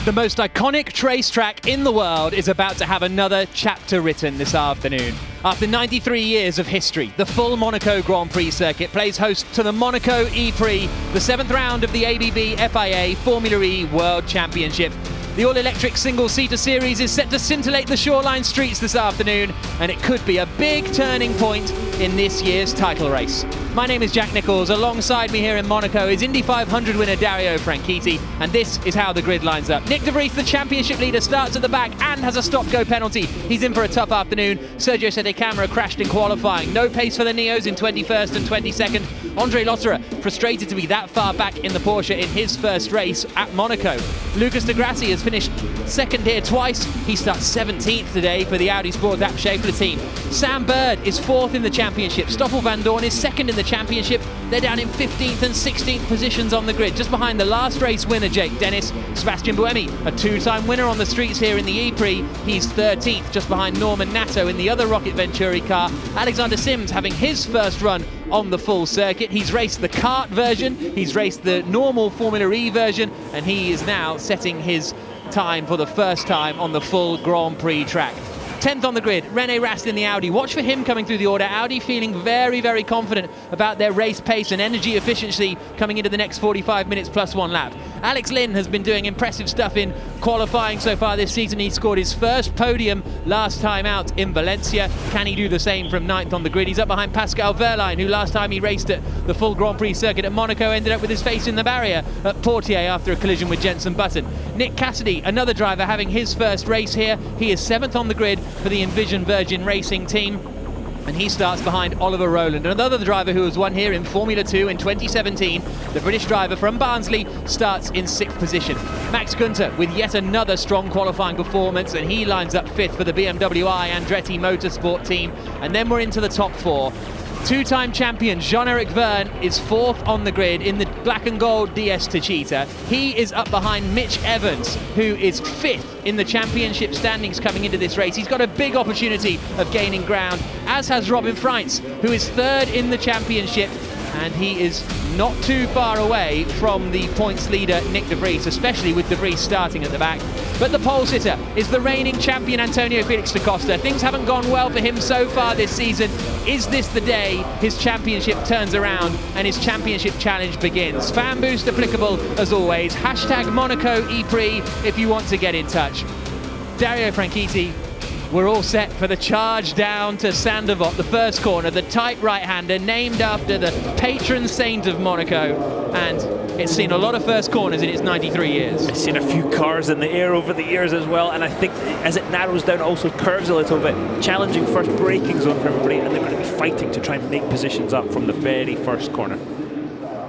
The most iconic racetrack in the world is about to have another chapter written this afternoon. After 93 years of history, the full Monaco Grand Prix circuit plays host to the Monaco E-Prix, the 7th round of the ABB FIA Formula E World Championship. The all-electric single-seater series is set to scintillate the shoreline streets this afternoon, and it could be a big turning point in this year's title race. My name is Jack Nicholls. Alongside me here in Monaco is Indy 500 winner Dario Franchitti, and this is how the grid lines up. Nyck de Vries, the championship leader, starts at the back and has a stop-go penalty. He's in for a tough afternoon. Sergio Sette Camara crashed in qualifying. No pace for the Neos in 21st and 22nd. Andre Lotterer frustrated to be that far back in the Porsche in his first race at Monaco. Lucas de Grassi has finished second here twice. He starts 17th today for the Audi Sport App Schaeffler team. Sam Bird is 4th in the championship. Stoffel van Dorn is 2nd in the championship. They're down in 15th and 16th positions on the grid, just behind the last race winner Jake Dennis. Sebastian Buemi, a two-time winner on the streets here in the E-Prix. He's 13th, just behind Norman Nato in the other Rocket Venturi car. Alexander Sims having his first run on the full circuit. He's raced the kart version, he's raced the normal Formula E version, and he is now setting his time for the first time on the full Grand Prix track. 10th on the grid, René Rast in the Audi. Watch for him coming through the order. Audi feeling very, very confident about their race pace and energy efficiency coming into the next 45 minutes plus one lap. Alex Lynn has been doing impressive stuff in qualifying so far this season. He scored his first podium last time out in Valencia. Can he do the same from 9th on the grid? He's up behind Pascal Wehrlein, who last time he raced at the full Grand Prix circuit at Monaco ended up with his face in the barrier at Portier after a collision with Jenson Button. Nick Cassidy, another driver having his first race here. He is 7th on the grid for the Envision Virgin Racing team, and he starts behind Oliver Rowland, another driver who has won here in Formula 2 in 2017. The British driver from Barnsley starts in 6th position. Max Günther with yet another strong qualifying performance, and he lines up 5th for the BMW I Andretti Motorsport team. And then we're into the top four. Two-time champion Jean-Eric Vergne is 4th on the grid in the black and gold DS Techeetah. He is up behind Mitch Evans, who is 5th in the championship standings coming into this race. He's got a big opportunity of gaining ground, as has Robin Freitz, who is 3rd in the championship, and he is not too far away from the points leader Nyck de Vries, especially with de Vries starting at the back. But the pole sitter is the reigning champion Antonio Felix da Costa. Things haven't gone well for him so far this season. Is this the day his championship turns around and his championship challenge begins? Fan boost applicable as always. Hashtag Monaco E-Prix if you want to get in touch. Dario Franchitti, we're all set for the charge down to Saint-Devote, the first corner, the tight right-hander named after the patron saint of Monaco, and it's seen a lot of first corners in its 93 years. It's seen a few cars in the air over the years as well, and I think as it narrows down, it also curves a little bit, challenging first braking zone for everybody, and they're going to be fighting to try and make positions up from the very first corner.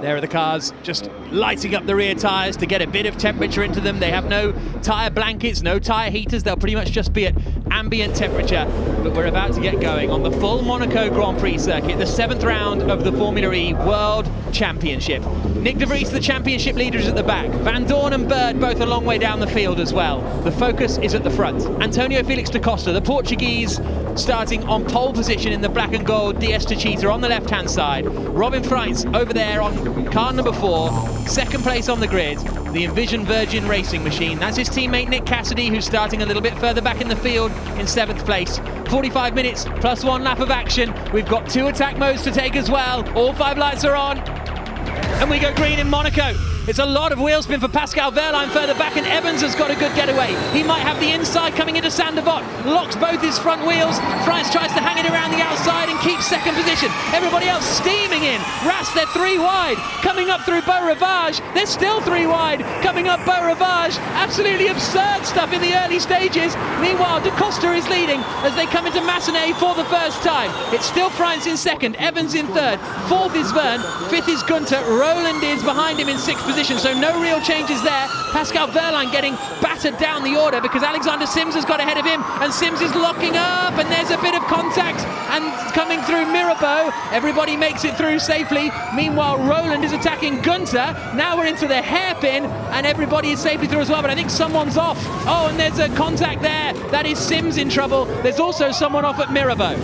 There are the cars just lighting up the rear tyres to get a bit of temperature into them. They have no tyre blankets, no tyre heaters. They'll pretty much just be at ambient temperature. But we're about to get going on the full Monaco Grand Prix circuit, the 7th round of the Formula E World Championship. Nyck de Vries, the championship leader, is at the back. Van Dorn and Bird both a long way down the field as well. The focus is at the front. Antonio Felix da Costa, the Portuguese, starting on pole position in the black and gold DS Techeetah on the left-hand side. Robin Freitz over there on car number 4, 2nd place on the grid, the Envision Virgin Racing machine. That's his teammate Nick Cassidy, who's starting a little bit further back in the field in 7th place. 45 minutes plus 1 lap of action. We've got 2 attack modes to take as well. All 5 lights are on, and we go green in Monaco. It's a lot of wheel spin for Pascal Wehrlein further back, and Evans has got a good getaway. He might have the inside coming into Saint-Devote. Locks both his front wheels. Freitz tries to hang it around the outside and keeps 2nd position. Everybody else steaming in. Rast, they're 3 wide. Coming up through Beau Rivage. They're still 3 wide. Coming up Beau Rivage. Absolutely absurd stuff in the early stages. Meanwhile, da Costa is leading as they come into Massenet for the first time. It's still Freitz in 2nd, Evans in 3rd. 4th is Vergne. 5th is Günther. Rowland is behind him in 6th position. So no real changes there. Pascal Wehrlein getting battered down the order because Alexander Sims has got ahead of him, and Sims is locking up, and there's a bit of contact and coming through Mirabeau. Everybody makes it through safely. Meanwhile, Rowland is attacking Günther. Now we're into the hairpin, and everybody is safely through as well, but I think someone's off. Oh, and there's a contact there. That is Sims in trouble. There's also someone off at Mirabeau.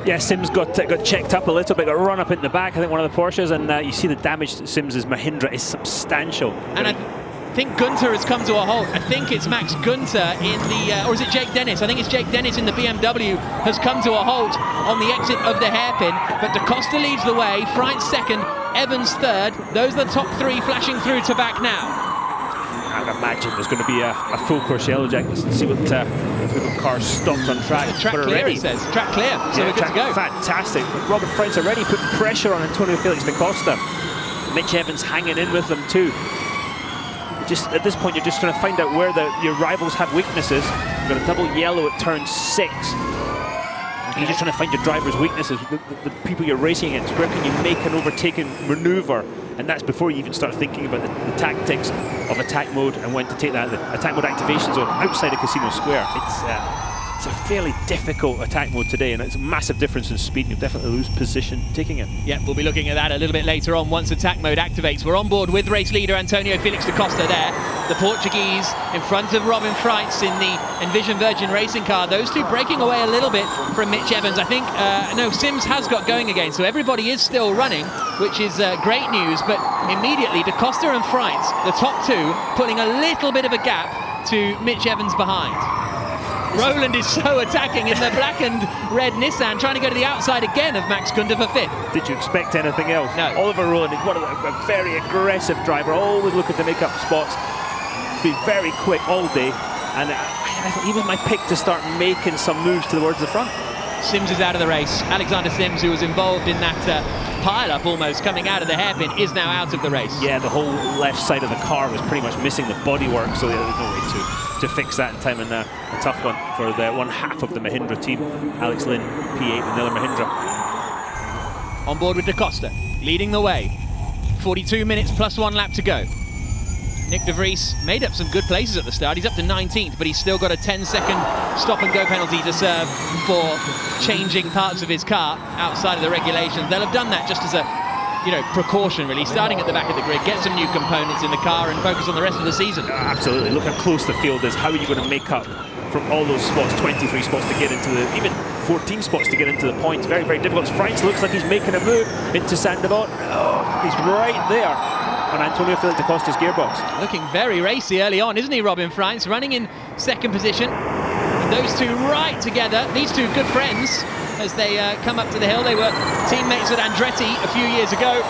Yeah, Sims got checked up a little bit, got run up in the back, I think one of the Porsches, and you see the damage to Sims's Mahindra is substantial. And think Gunter has come to a halt. I think it's Max Gunter in the, or is it Jake Dennis? I think it's Jake Dennis in the BMW has come to a halt on the exit of the hairpin. But Da Costa leads the way, Freitz second, Evans third. Those are the top three flashing through to back now. I would imagine there's going to be a full course yellow jack. Let's see what if the car's stopped on track. Track clear, already, it says. Track clear, so we're good to go. Fantastic. Robin Freitz already putting pressure on Antonio Felix da Costa. Mitch Evans hanging in with them too. Just at this point, you're just trying to find out where your rivals have weaknesses. You've got a double yellow at turn 6. You're just trying to find your driver's weaknesses, the people you're racing against. Where can you make an overtaking maneuver? And that's before you even start thinking about the tactics of attack mode and when to take that. The attack mode activation zone outside of Casino Square. It's a fairly difficult attack mode today, and it's a massive difference in speed. You'll definitely lose position taking it. Yeah, we'll be looking at that a little bit later on once attack mode activates. We're on board with race leader Antonio Felix da Costa there. The Portuguese in front of Robin Freitz in the Envision Virgin racing car. Those two breaking away a little bit from Mitch Evans. I think, no, Sims has got going again, so everybody is still running, which is great news. But immediately, da Costa and Freitz, the top two, putting a little bit of a gap to Mitch Evans behind. Roland is so attacking in the black and red Nissan, trying to go to the outside again of Max Gunter for 5th. Did you expect anything else? No. Oliver Roland is a very aggressive driver, always looking to make up spots. Be very quick all day, and I thought he was my pick to start making some moves towards the front. Sims is out of the race. Alexander Sims, who was involved in that pile-up almost coming out of the hairpin, is now out of the race. Yeah, the whole left side of the car was pretty much missing the bodywork, so there's no way to fix that in time, and a tough one for the one half of the Mahindra team. Alex Lynn, P8 and Miller Mahindra. On board with da Costa, leading the way. 42 minutes plus 1 lap to go. Nick de Vries made up some good places at the start. He's up to 19th, but he's still got a 10-second stop-and-go penalty to serve for changing parts of his car outside of the regulations. They'll have done that just as a, precaution, really, starting at the back of the grid, get some new components in the car and focus on the rest of the season. Absolutely. Look how close the field is. How are you going to make up from all those spots, 23 spots to get into the, even 14 spots to get into the points? Very, very difficult. Freitz looks like he's making a move into Sandevot. Oh, he's right there on Antonio Felix da Costa's gearbox. Looking very racy early on, isn't he, Robin Freitz? Running in second position. And those two right together, these two good friends, as they come up to the hill. They were teammates with Andretti a few years ago.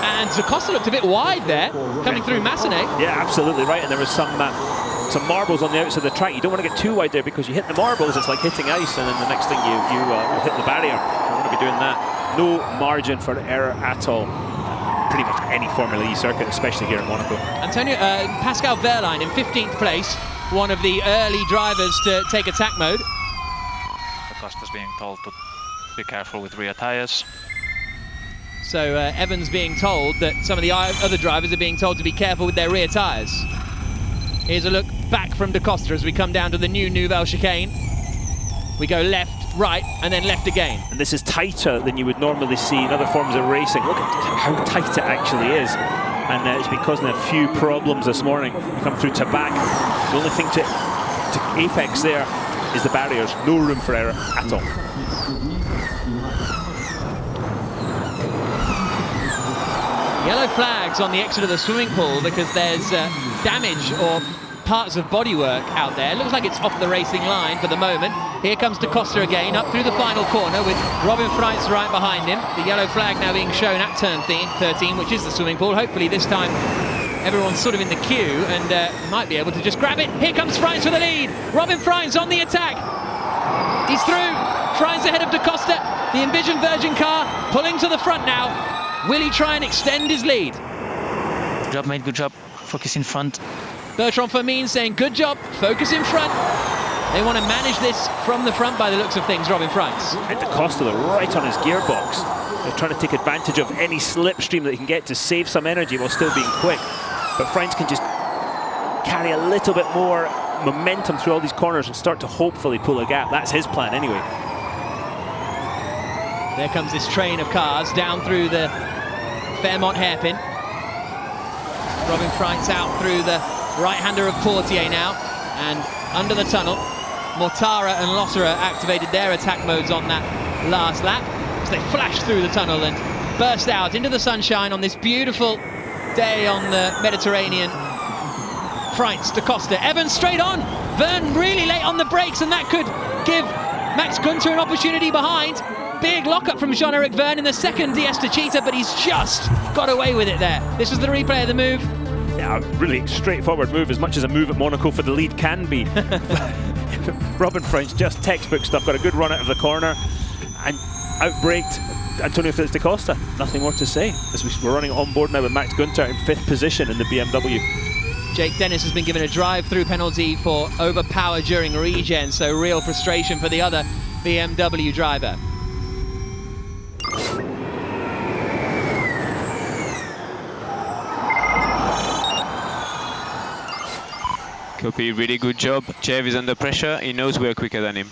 And da Costa looked a bit wide there, coming through Massenet. Yeah, absolutely right. And there was some marbles on the outside of the track. You don't want to get too wide there, because you hit the marbles, it's like hitting ice, and then the next thing you hit the barrier. You don't want to be doing that. No margin for error at all. Pretty much any Formula E circuit, especially here in Monaco. Pascal Wehrlein in 15th place, one of the early drivers to take attack mode. Da Costa's being told to be careful with rear tyres. So Evans being told that some of the other drivers are being told to be careful with their rear tyres. Here's a look back from da Costa as we come down to the new Nouvelle chicane. We go left, right, and then left again. And this is tighter than you would normally see in other forms of racing. Look at how tight it actually is. And it's been causing a few problems this morning. You come through Tabac. The only thing to apex there is the barriers. No room for error at all. Yellow flags on the exit of the swimming pool because there's damage or parts of bodywork out there. It looks like it's off the racing line for the moment. Here comes da Costa again, up through the final corner with Robin Freitz right behind him. The yellow flag now being shown at turn 13, which is the swimming pool. Hopefully this time everyone's sort of in the queue and might be able to just grab it. Here comes Freitz for the lead. Robin Freitz on the attack. He's through. Freitz ahead of da Costa. The Envision Virgin car pulling to the front now. Will he try and extend his lead? Good job, mate. Good job. Focus in front. Bertrand Famine saying, good job, focus in front. They want to manage this from the front by the looks of things, Robin Freitz. And da Costa right on his gearbox. They're trying to take advantage of any slipstream that he can get to save some energy while still being quick. But Freitz can just carry a little bit more momentum through all these corners and start to hopefully pull a gap. That's his plan anyway. There comes this train of cars down through the Fairmont hairpin. Robin Freitz out through the right-hander of Portier now, and under the tunnel. Mortara and Lotterer activated their attack modes on that last lap as they flashed through the tunnel and burst out into the sunshine on this beautiful day on the Mediterranean. Freitz, Da Costa, Evans straight on. Verne really late on the brakes, and that could give Max Günther an opportunity behind. Big lockup from Jean-Eric Verne in the second Cheetah, but he's just got away with it there. This was the replay of the move. Yeah, a really straightforward move, as much as a move at Monaco for the lead can be. Robin Freitz, just textbook stuff, got a good run out of the corner and outbraked Antonio Felix da Costa. Nothing more to say, as we're running on board now with Max Günther in 5th position in the BMW. Jake Dennis has been given a drive-through penalty for overpower during regen, so real frustration for the other BMW driver. Copy, really good job. Chev is under pressure, he knows we're quicker than him.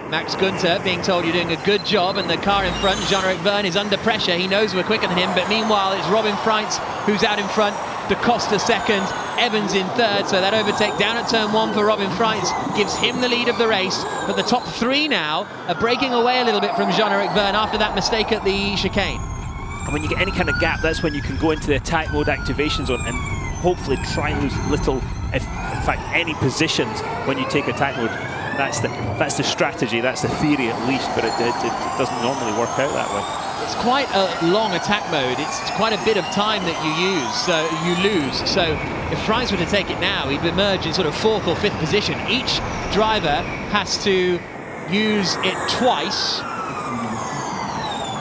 Max Günther being told you're doing a good job, and the car in front, Jean-Eric Verne, is under pressure. He knows we're quicker than him, but meanwhile it's Robin Freitz who's out in front, Da Costa second, Evans in third, so that overtake down at turn 1 for Robin Freitz gives him the lead of the race. But the top 3 now are breaking away a little bit from Jean-Eric Verne after that mistake at the chicane. And when you get any kind of gap, that's when you can go into the attack mode activation zone and hopefully try and lose little, if in fact any positions when you take attack mode. That's the strategy, that's the theory at least, but it doesn't normally work out that way. It's quite a long attack mode. It's quite a bit of time that you lose. So if Freitz were to take it now, he'd emerge in sort of 4th or 5th position. Each driver has to use it twice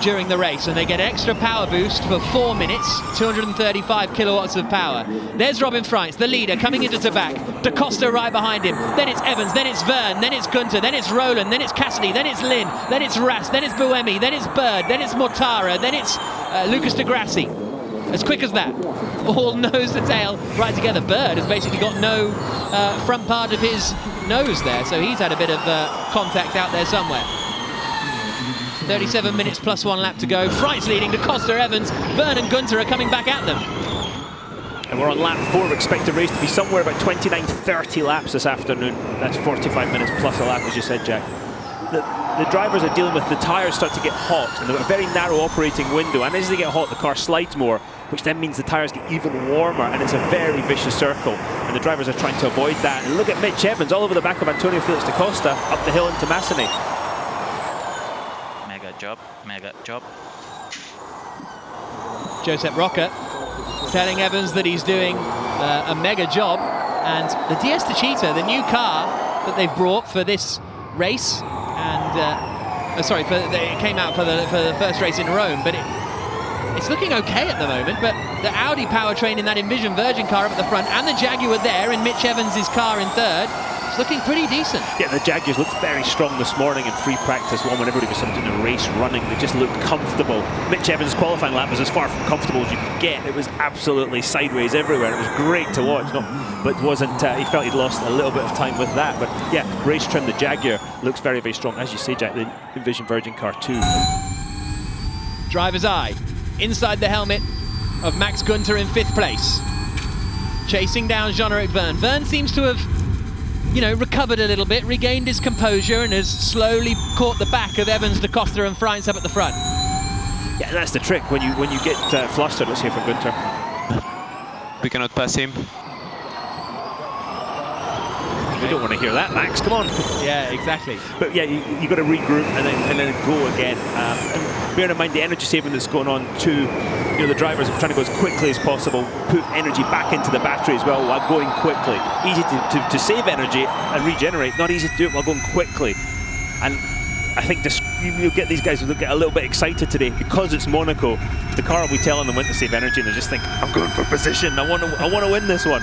during the race, and they get extra power boost for 4 minutes, 235 kilowatts of power. There's Robin Freitz, the leader, coming into back. Da Costa right behind him. Then it's Evans, then it's Verne, then it's Günther, then it's Roland, then it's Cassidy, then it's Lynn, then it's Ras, then it's Buemi, then it's Bird, then it's Mortara, then it's Lucas de Grassi. As quick as that. All nose to tail right together. Bird has basically got no front part of his nose there, so he's had a bit of contact out there somewhere. 37 minutes plus 1 lap to go. Freitz leading, Da Costa, Evans, Verne and Günther are coming back at them. And we're on lap 4. We expect the race to be somewhere about 29-30 laps this afternoon. That's 45 minutes plus a lap, as you said, Jack. The drivers are dealing with the tyres start to get hot, and they've got a very narrow operating window, and as they get hot the car slides more, which then means the tyres get even warmer, and it's a very vicious circle, and the drivers are trying to avoid that. And look at Mitch Evans all over the back of Antonio Felix da Costa up the hill into Masseny. Mega job. Josep Roca telling Evans that he's doing a mega job, and the Cheetah, the new car that they've brought for this race, and it came out for the first race in Rome, but it's looking okay at the moment. But the Audi powertrain in that Envision Virgin car up at the front, and the Jaguar there in Mitch Evans' car in third, it's looking pretty decent. Yeah, the Jaguars looked very strong this morning in free practice one when everybody was sort of doing a race running. They just looked comfortable. Mitch Evans' qualifying lap was as far from comfortable as you could get. It was absolutely sideways everywhere. It was great to watch. But wasn't. He felt he'd lost a little bit of time with that. But yeah, race trim, the Jaguar looks very, very strong. As you say, Jack, the Envision Virgin car too. Driver's eye inside the helmet of Max Günther in 5th place, chasing down Jean-Eric Verne. Verne seems to have, recovered a little bit, regained his composure, and has slowly caught the back of Evans, Da Costa and Freitz up at the front. Yeah, that's the trick. When you get flustered, let's hear from Günther. We cannot pass him. You don't want to hear that, Max. Come on. Yeah, exactly. But yeah, you got to regroup and then go again. And bearing in mind the energy saving that's going on too. The drivers are trying to go as quickly as possible, put energy back into the battery as well while going quickly. Easy to save energy and regenerate, not easy to do it while going quickly. And I think you'll get these guys who get a little bit excited today because it's Monaco. The car will be telling them when to save energy, and they just think, I'm going for position. I want to win this one.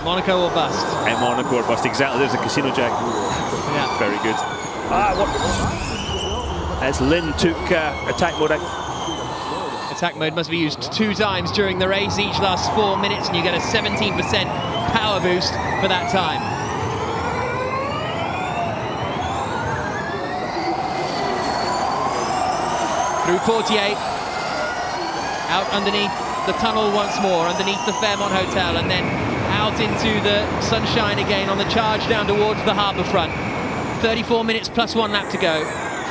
Monaco or bust. And Monaco or bust, exactly. There's a casino, Jack. Yeah. Very good. As Lynn took attack mode out. Attack mode must be used 2 times during the race. Each lasts 4 minutes, and you get a 17% power boost for that time. Through 48, out underneath the tunnel once more, underneath the Fairmont Hotel, and then out into the sunshine again on the charge down towards the harbour front. 34 minutes plus 1 lap to go.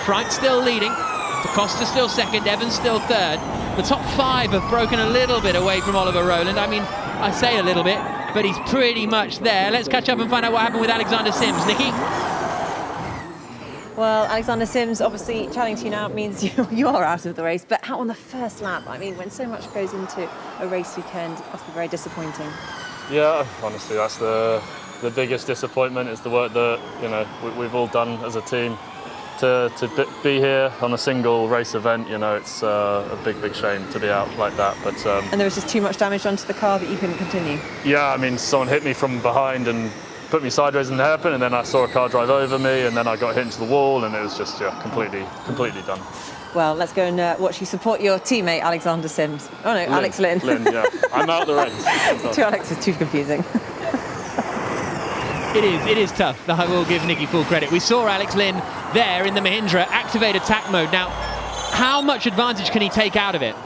Freitz still leading, Da Costa still second, Evans still third. The top 5 have broken a little bit away from Oliver Rowland. I mean, I say a little bit, but he's pretty much there. Let's catch up and find out what happened with Alexander Sims. Nikki? Well, Alexander Sims, obviously challenging you now means you are out of the race, but how on the first lap? I mean, when so much goes into a race weekend, it must be very disappointing. Yeah, honestly, that's the biggest disappointment, is the work that, you know, we've all done as a team. To be here on a single race event, you know, it's a big shame to be out like that. But and there was just too much damage onto the car that you couldn't continue? Yeah, I mean, someone hit me from behind and put me sideways in the hairpin, and then I saw a car drive over me, and then I got hit into the wall, and it was just, yeah, completely done. Well, let's go and watch you support your teammate, Alexander Sims. Oh no, Alex Lynn. Lynn, yeah. I'm out of the race. Two Alex is too confusing. It is tough. I will give Nikki full credit. We saw Alex Lynn there in the Mahindra activate attack mode. Now, how much advantage can he take out of it?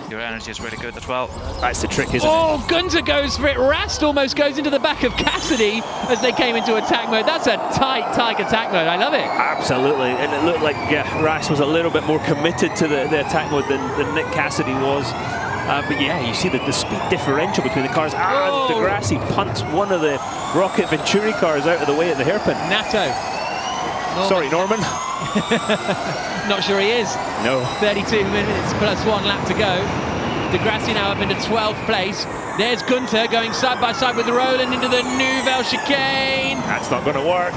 Your energy is really good as well. That's the trick, isn't it? Oh, Gunter goes for it. Rast almost goes into the back of Cassidy as they came into attack mode. That's a tight attack mode. I love it. Absolutely, and it looked like Rast was a little bit more committed to the attack mode than Nick Cassidy was. But yeah, you see the speed differential between the cars. And Degrassi punts one of the Rocket Venturi cars out of the way at the hairpin. Natto. Sorry, Norman. Not sure he is. No. 32 minutes plus 1 lap to go. Degrassi now up into 12th place. There's Gunter going side by side with Roland into the Nouvelle chicane. That's not going to work.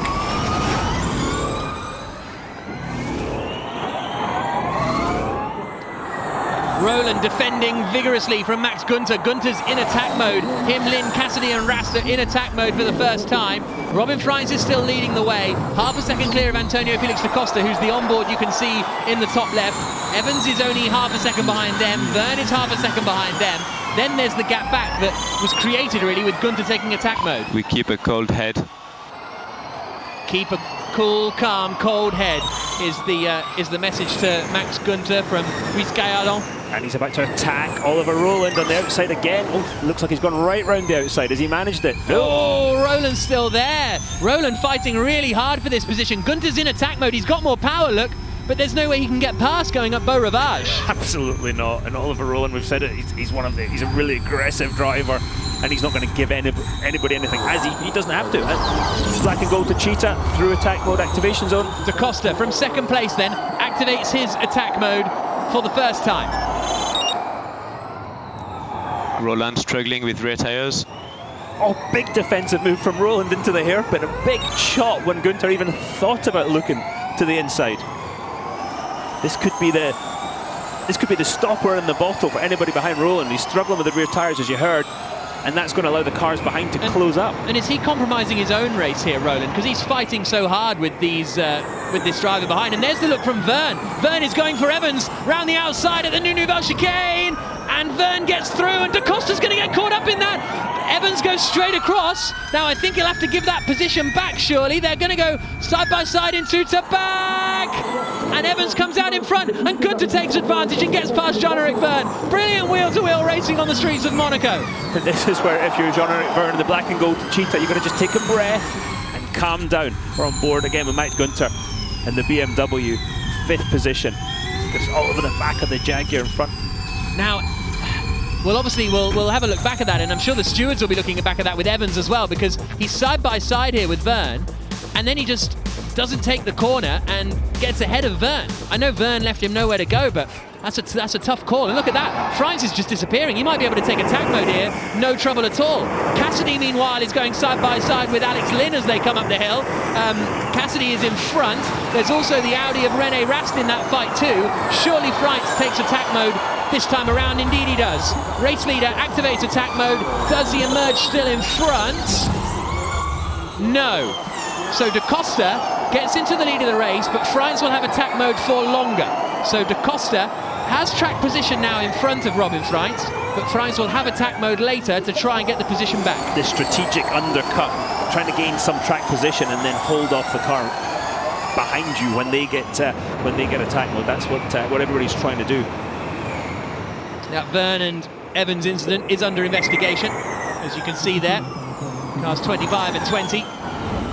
Roland defending vigorously from Max Gunter. Gunter's in attack mode. Him, Lynn, Cassidy and Rast are in attack mode for the first time. Robin Freins is still leading the way. Half a second clear of Antonio Felix da Costa, who's the onboard you can see in the top left. Evans is only half a second behind them. Verne is half a second behind them. Then there's the gap back that was created really with Gunter taking attack mode. We keep a cold head. Keep a cool, calm, cold head is the message to Max Gunter from Rouyscaillon. And he's about to attack Oliver Roland on the outside again. Oh, looks like he's gone right round the outside. Has he managed it? No. Oh, Roland's still there. Roland fighting really hard for this position. Gunter's in attack mode. He's got more power, look, but there's no way he can get past going up Beau Rivage. Absolutely not. And Oliver Roland, we've said it, he's a really aggressive driver, and he's not going to give anybody anything, as he doesn't have to. Black and gold to Cheetah through attack mode activation zone. Da Costa from second place then activates his attack mode for the first time. Roland struggling with rear tires. Oh, big defensive move from Roland into the hairpin. A big shot when Gunter even thought about looking to the inside. This could be the stopper in the bottle for anybody behind Roland. He's struggling with the rear tires, as you heard, and that's going to allow the cars behind to close up. And is he compromising his own race here, Roland? Because he's fighting so hard with this driver behind. And there's the look from Verne. Verne is going for Evans round the outside at the Nouvelle chicane, and Verne gets through, and Da Costa's going to get caught up in that. Evans goes straight across. Now I think he'll have to give that position back, surely. They're going to go side by side into back. And Evans comes out in front, and Gunter takes advantage and gets past Jean-Eric Verne. Brilliant wheel-to-wheel racing on the streets of Monaco. This is where, if you're Jean-Eric Verne, the black and gold Cheetah, you're going to just take a breath and calm down. We're on board again with Max Gunter and the BMW, 5th position. It's all over the back of the Jaguar in front. Now, well, obviously, we'll have a look back at that, and I'm sure the stewards will be looking back at that with Evans as well, because he's side by side here with Verne, and then he just doesn't take the corner and gets ahead of Verne. I know Verne left him nowhere to go, but that's a tough call. And look at that, Freins is just disappearing. He might be able to take attack mode here, no trouble at all. Cassidy, meanwhile, is going side by side with Alex Lynn as they come up the hill. Cassidy is in front. There's also the Audi of René Rast in that fight too. Surely Freins takes attack mode this time around. Indeed he does. Race leader activates attack mode. Does he emerge still in front? No. So Da Costa gets into the lead of the race, but Freins will have attack mode for longer. So Da Costa has track position now in front of Robin Freins, but Freins will have attack mode later to try and get the position back. This strategic undercut, trying to gain some track position and then hold off the car behind you when they get attack mode. That's what everybody's trying to do. That Verne and Evans incident is under investigation, as you can see there. Cars 25 and 20.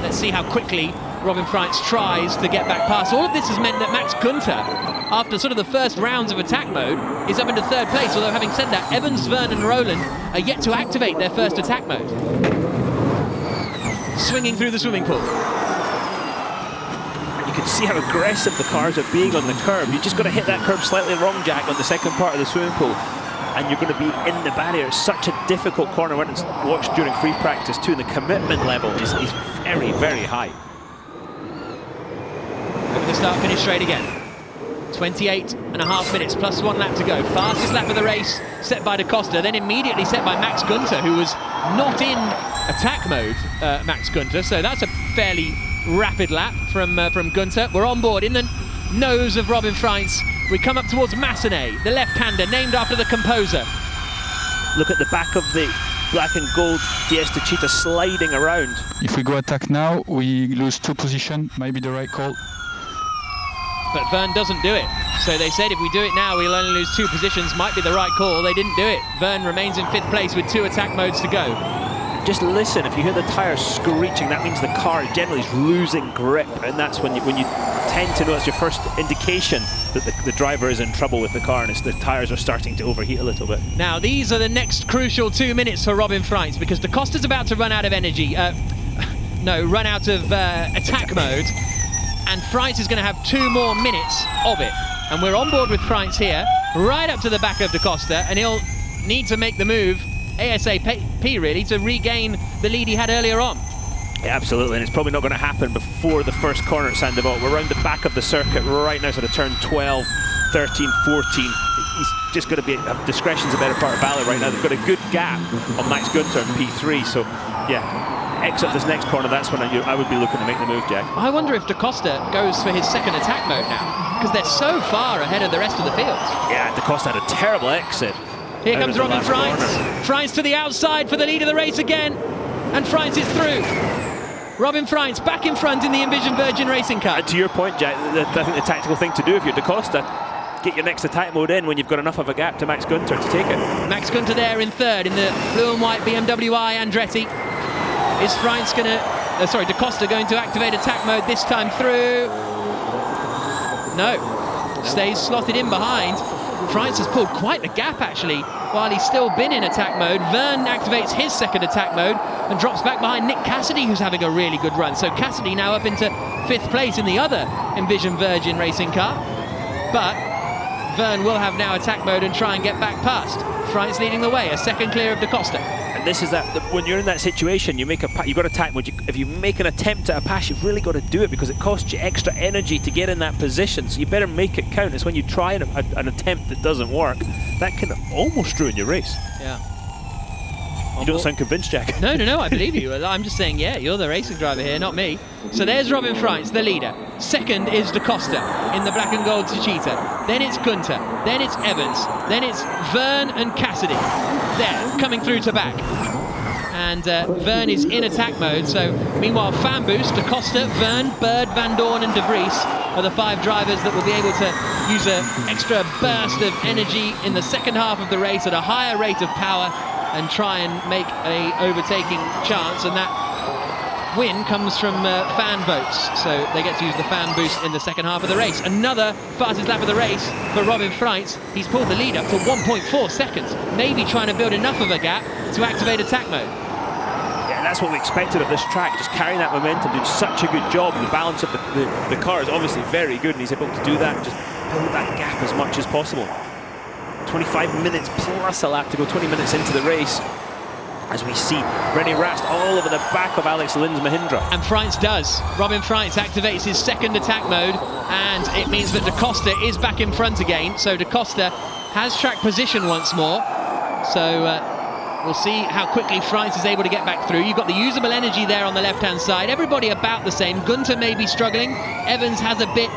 Let's see how quickly Robin Freins tries to get back past. All of this has meant that Max Gunter after sort of the first rounds of attack mode, is up into third place. Although having said that, Evans, Verne and Rowland are yet to activate their first attack mode. Swinging through the swimming pool. You can see how aggressive the cars are being on the curb. You just got to hit that curb slightly wrong, Jack, on the second part of the swimming pool, and you're going to be in the barrier. It's such a difficult corner when it's watched during free practice too, and the commitment level is very, very high. Over the start-finish straight again. 28.5 minutes, plus 1 lap to go. Fastest lap of the race set by Da Costa, then immediately set by Max Günther, who was not in attack mode, Max Günther, so that's a fairly rapid lap from Günther. We're on board in the nose of Robin Freins. We come up towards Massenet, the left-hander, named after the composer. Look at the back of the black and gold Fiesta Cheetah sliding around. If we go attack now, we lose 2 positions, might be the right call. But Verne doesn't do it. So they said if we do it now, we'll only lose 2 positions, might be the right call. They didn't do it. Verne remains in 5th place with 2 attack modes to go. Just listen, if you hear the tyres screeching, that means the car generally is losing grip, and that's when you tend to know it's your first indication that the driver is in trouble with the car, and the tyres are starting to overheat a little bit. Now, these are the next crucial 2 minutes for Robin Freins, because Da Costa's about to run out of energy. Run out of attack mode, and Freins is going to have 2 more minutes of it. And we're on board with Freins here, right up to the back of Da Costa, and he'll need to make the move ASAP, really, to regain the lead he had earlier on. Yeah, absolutely, and it's probably not going to happen before the first corner at Saint-Devote. We're around the back of the circuit right now, sort of turn 12, 13, 14. He's just going to have discretion's a better part of valor right now. They've got a good gap on Max Günther and P3, so yeah, exit this next corner, that's when I would be looking to make the move, Jack. I wonder if Da Costa goes for his second attack mode now, because they're so far ahead of the rest of the field. Yeah, Da Costa had a terrible exit. Here comes Robin Freins. Freins to the outside for the lead of the race again. And Freins is through. Robin Freins back in front in the Envision Virgin Racing car. And to your point, Jack, I think the tactical thing to do if you're Da Costa, get your next attack mode in when you've got enough of a gap to Max Günther to take it. Max Günther there in third in the blue and white BMW I Andretti. Is Freins going to... Da Costa going to activate attack mode this time through? No. Stays slotted in behind. Freins has pulled quite a gap, actually, while he's still been in attack mode. Verne activates his second attack mode and drops back behind Nick Cassidy, who's having a really good run. So Cassidy now up into 5th place in the other Envision Virgin Racing car. But Verne will have now attack mode and try and get back past. Freins leading the way, a second clear of Da Costa. And this is when you're in that situation, you've got attack mode. If you make an attempt at a pass, you've really got to do it because it costs you extra energy to get in that position. So you better make it count. It's when you try an attempt that doesn't work, that can almost ruin your race. Yeah. You don't sound convinced, Jack. No, I believe you. I'm just saying, yeah, you're the racing driver here, not me. So there's Robin Freins, the leader. Second is Da Costa in the black and gold Cheetah. Then it's Günther. Then it's Evans. Then it's Verne and Cassidy. There, coming through to back. And Verne is in attack mode. So meanwhile, fan boost, Da Costa, Verne, Bird, Van Dorn and De Vries are the 5 drivers that will be able to use an extra burst of energy in the second half of the race at a higher rate of power and try and make a overtaking chance, and that win comes from fan votes, so they get to use the fan boost in the second half of the race. Another fastest lap of the race for Robin Freins. He's pulled the lead up to 1.4 seconds, maybe trying to build enough of a gap to activate attack mode. Yeah, that's what we expected of this track, just carrying that momentum, doing such a good job. The balance of the car is obviously very good, and he's able to do that, just build that gap as much as possible. 25 minutes plus a lap to go, 20 minutes into the race, as we see René Rast all over the back of Alex Lin's Mahindra. And Freins does. Robin Freins activates his second attack mode, and it means that Da Costa is back in front again. So Da Costa has track position once more. So we'll see how quickly Freins is able to get back through. You've got the usable energy there on the left-hand side. Everybody about the same. Günther may be struggling. Evans has a bit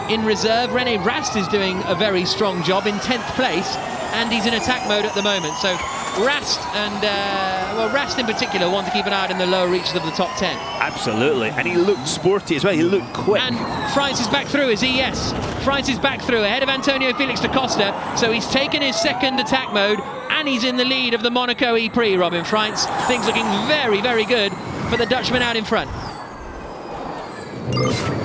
in reserve. René Rast is doing a very strong job in 10th place, and he's in attack mode at the moment. So Rast and Rast in particular want to keep an eye out in the lower reaches of the top 10. Absolutely, and he looked sporty as well. He looked quick. And Freins is back through, is he? Yes. Freins is back through ahead of Antonio Felix da Costa. So he's taken his second attack mode, and he's in the lead of the Monaco E-Prix. Robin Freins, things looking very, very good for the Dutchman out in front.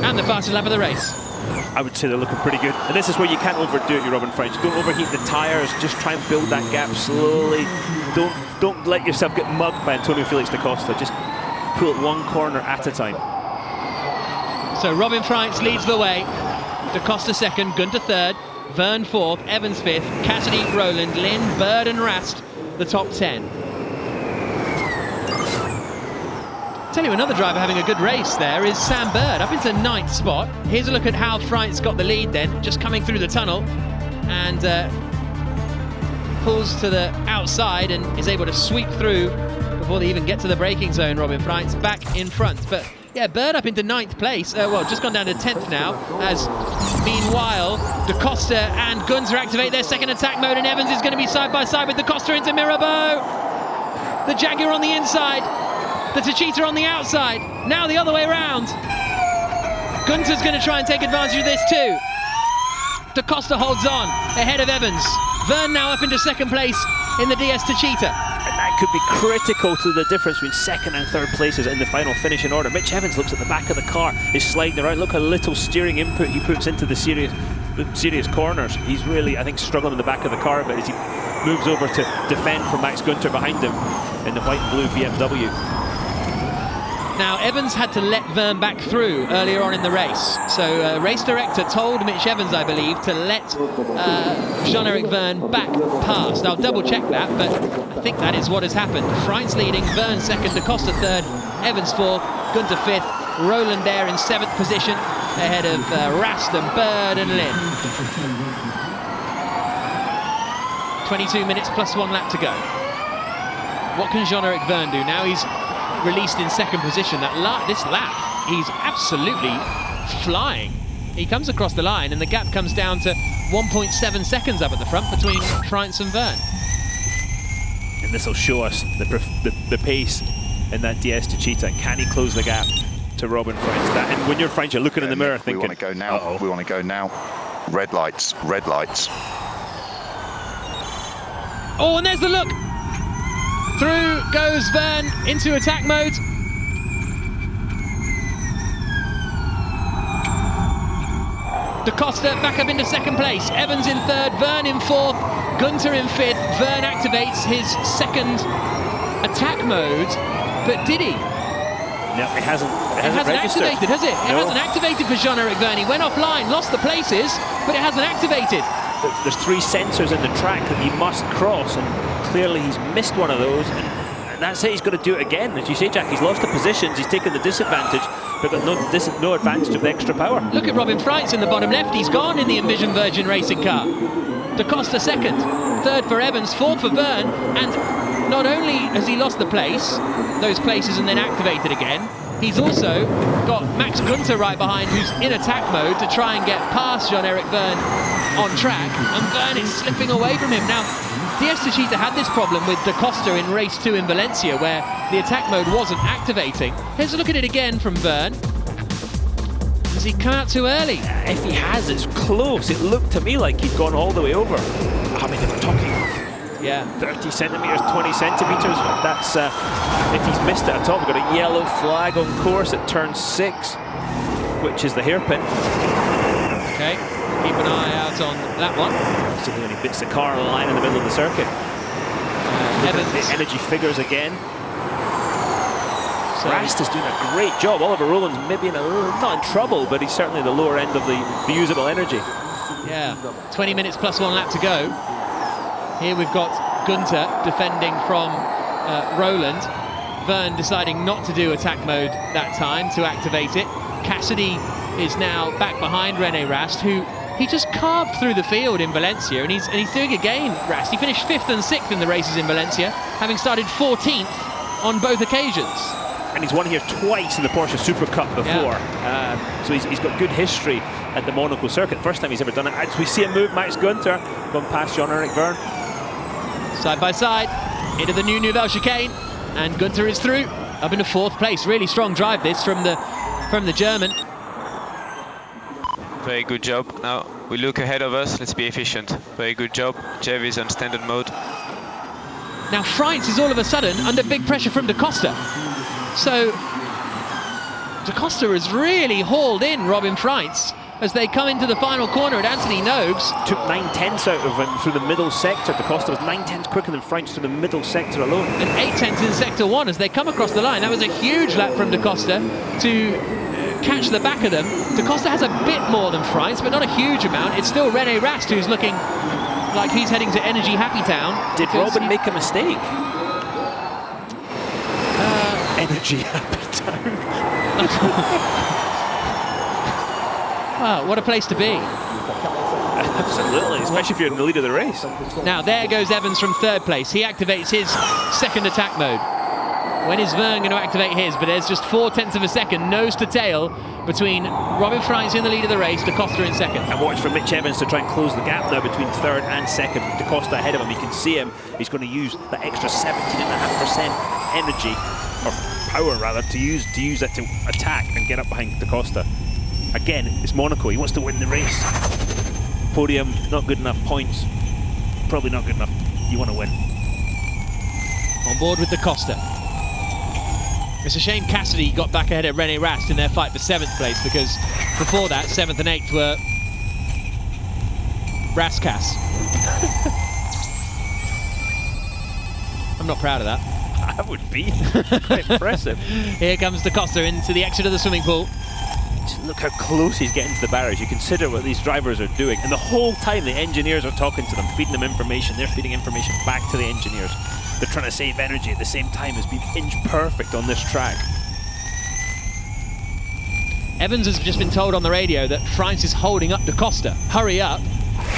And the fastest lap of the race. I would say they're looking pretty good. And this is where you can't overdo it, you Robin French. Don't overheat the tyres, just try and build that gap slowly. Don't let yourself get mugged by Antonio Felix da Costa. Just pull it one corner at a time. So Robin French leads the way. Da Costa second, Gunter third, Verne fourth, Evans fifth, Cassidy, Rowland, Lynn, Bird and Rast the top 10. Tell you another driver having a good race there is Sam Bird, up into 9th spot. Here's a look at how Freitz's got the lead then, just coming through the tunnel, and pulls to the outside and is able to sweep through before they even get to the braking zone. Robin Freitz back in front. But yeah, Bird up into 9th place, well, just gone down to 10th now, as meanwhile Da Costa and Gunter activate their second attack mode, and Evans is going to be side by side with Da Costa into Mirabeau. The Jaguar on the inside, the Techeetah on the outside, now the other way around. Gunter's going to try and take advantage of this too. Da Costa holds on ahead of Evans. Verne now up into second place in the DS Techeetah. And that could be critical to the difference between second and third places in the final finishing order. Mitch Evans looks at the back of the car, is sliding around. Look how little steering input he puts into the serious corners. He's really, I think, struggling in the back of the car a bit as he moves over to defend from Max Gunter behind him in the white and blue BMW. Now, Evans had to let Verne back through earlier on in the race. So race director told Mitch Evans, I believe, to let Jean-Eric Verne back past. I'll double check that, but I think that is what has happened. Freitz leading, Verne second, Da Costa third, Evans fourth, Gunter fifth, Rowland there in 7th position, ahead of Rast and Bird and Lynn. 22 minutes plus 1 lap to go. What can Jean-Eric Verne do? Now he's released in second position. This lap, he's absolutely flying. He comes across the line and the gap comes down to 1.7 seconds up at the front between Freitz and Verne. And this will show us the pace in that DS Techeetah. Can he close the gap to Robin Freitz? And when you're Freitz, you're looking in the mirror thinking, we want to go now. We want to go now. Red lights, red lights. Oh, and there's the look. Through goes Verne into attack mode. Da Costa back up into second place. Evans in third, Verne in fourth, Gunter in fifth. Verne activates his second attack mode, but did he? No, it hasn't activated, has it? No. It hasn't activated for Jean-Eric Verne. He went offline, lost the places, but it hasn't activated. There's 3 sensors in the track that he must cross, and clearly he's missed one of those, and that's it. He's got to do it again. As you say, Jack, he's lost the positions, he's taken the disadvantage, but got no advantage of the extra power. Look at Robin Freitz in the bottom left. He's gone in the Envision Virgin racing car. Da Costa second, third for Evans, fourth for Verne, and not only has he lost those places and then activated again, he's also got Max Gunter right behind, who's in attack mode to try and get past Jean-Eric Verne on track, and Verne is slipping away from him. Now, DS Techeetah had this problem with Da Costa in race 2 in Valencia, where the attack mode wasn't activating. Here's a look at it again from Verne. Has he come out too early? If he has, it's close. It looked to me like he'd gone all the way over. I mean, we're talking 30 centimetres, 20 centimetres. That's if he's missed it at all. We've got a yellow flag on course at turn 6, which is the hairpin. Okay, keep an eye out on that one. So he only bits the car on the line in the middle of the circuit. The energy figures again. So Rast is doing a great job. Oliver Rowland's maybe not in trouble, but he's certainly the lower end of the usable energy. Yeah, 20 minutes plus 1 lap to go. Here we've got Gunter defending from Rowland. Verne deciding not to do attack mode that time to activate it. Cassidy is now back behind René Rast, who he just carved through the field in Valencia, and he's doing again. Rast, he finished 5th and 6th in the races in Valencia, having started 14th on both occasions. And he's won here twice in the Porsche Super Cup before. So he's got good history at the Monaco circuit. First time he's ever done it. As we see him move, Max Gunter going past Jean-Eric Verne. Side by side into the new Nouvelle chicane, and Gunter is through up into 4th place. Really strong drive this from the German. Very good job. Now we look ahead of us. Let's be efficient. Very good job. Jev is on standard mode. Now Freitz is all of a sudden under big pressure from Da Costa. So Da Costa has really hauled in Robin Freitz, as they come into the final corner at Anthony Nobes. Took 9/10 out of him through the middle sector. Da Costa was 9/10 quicker than French through the middle sector alone. And 8/10 in sector 1 as they come across the line. That was a huge lap from Da Costa to catch the back of them. Da Costa has a bit more than France, but not a huge amount. It's still René Rast who's looking like he's heading to Energy Happy Town. Did Robin make a mistake? Energy Happy Town. Wow, what a place to be. Absolutely, especially if you're in the lead of the race. Now there goes Evans from 3rd place. He activates his second attack mode. When is Verne going to activate his? But there's just 0.4 of a second, nose to tail, between Robin Frijns in the lead of the race, Da Costa in 2nd. And watch for Mitch Evans to try and close the gap now between 3rd and 2nd. Da Costa ahead of him, you can see him. He's going to use that extra 17.5% energy, or power rather, to use it to attack and get up behind Da Costa. Again, it's Monaco, he wants to win the race. Podium, not good enough. Points, probably not good enough. You want to win. On board with Da Costa. It's a shame Cassidy got back ahead of René Rast in their fight for 7th place, because before that, 7th and 8th were Rascass. I'm not proud of that. I would be. Quite impressive. Here comes Da Costa into the exit of the swimming pool. Just look how close he's getting to the barriers. You consider what these drivers are doing. And the whole time the engineers are talking to them, feeding them information. They're feeding information back to the engineers. They're trying to save energy at the same time as being inch perfect on this track. Evans has just been told on the radio that France is holding up Da Costa. Hurry up,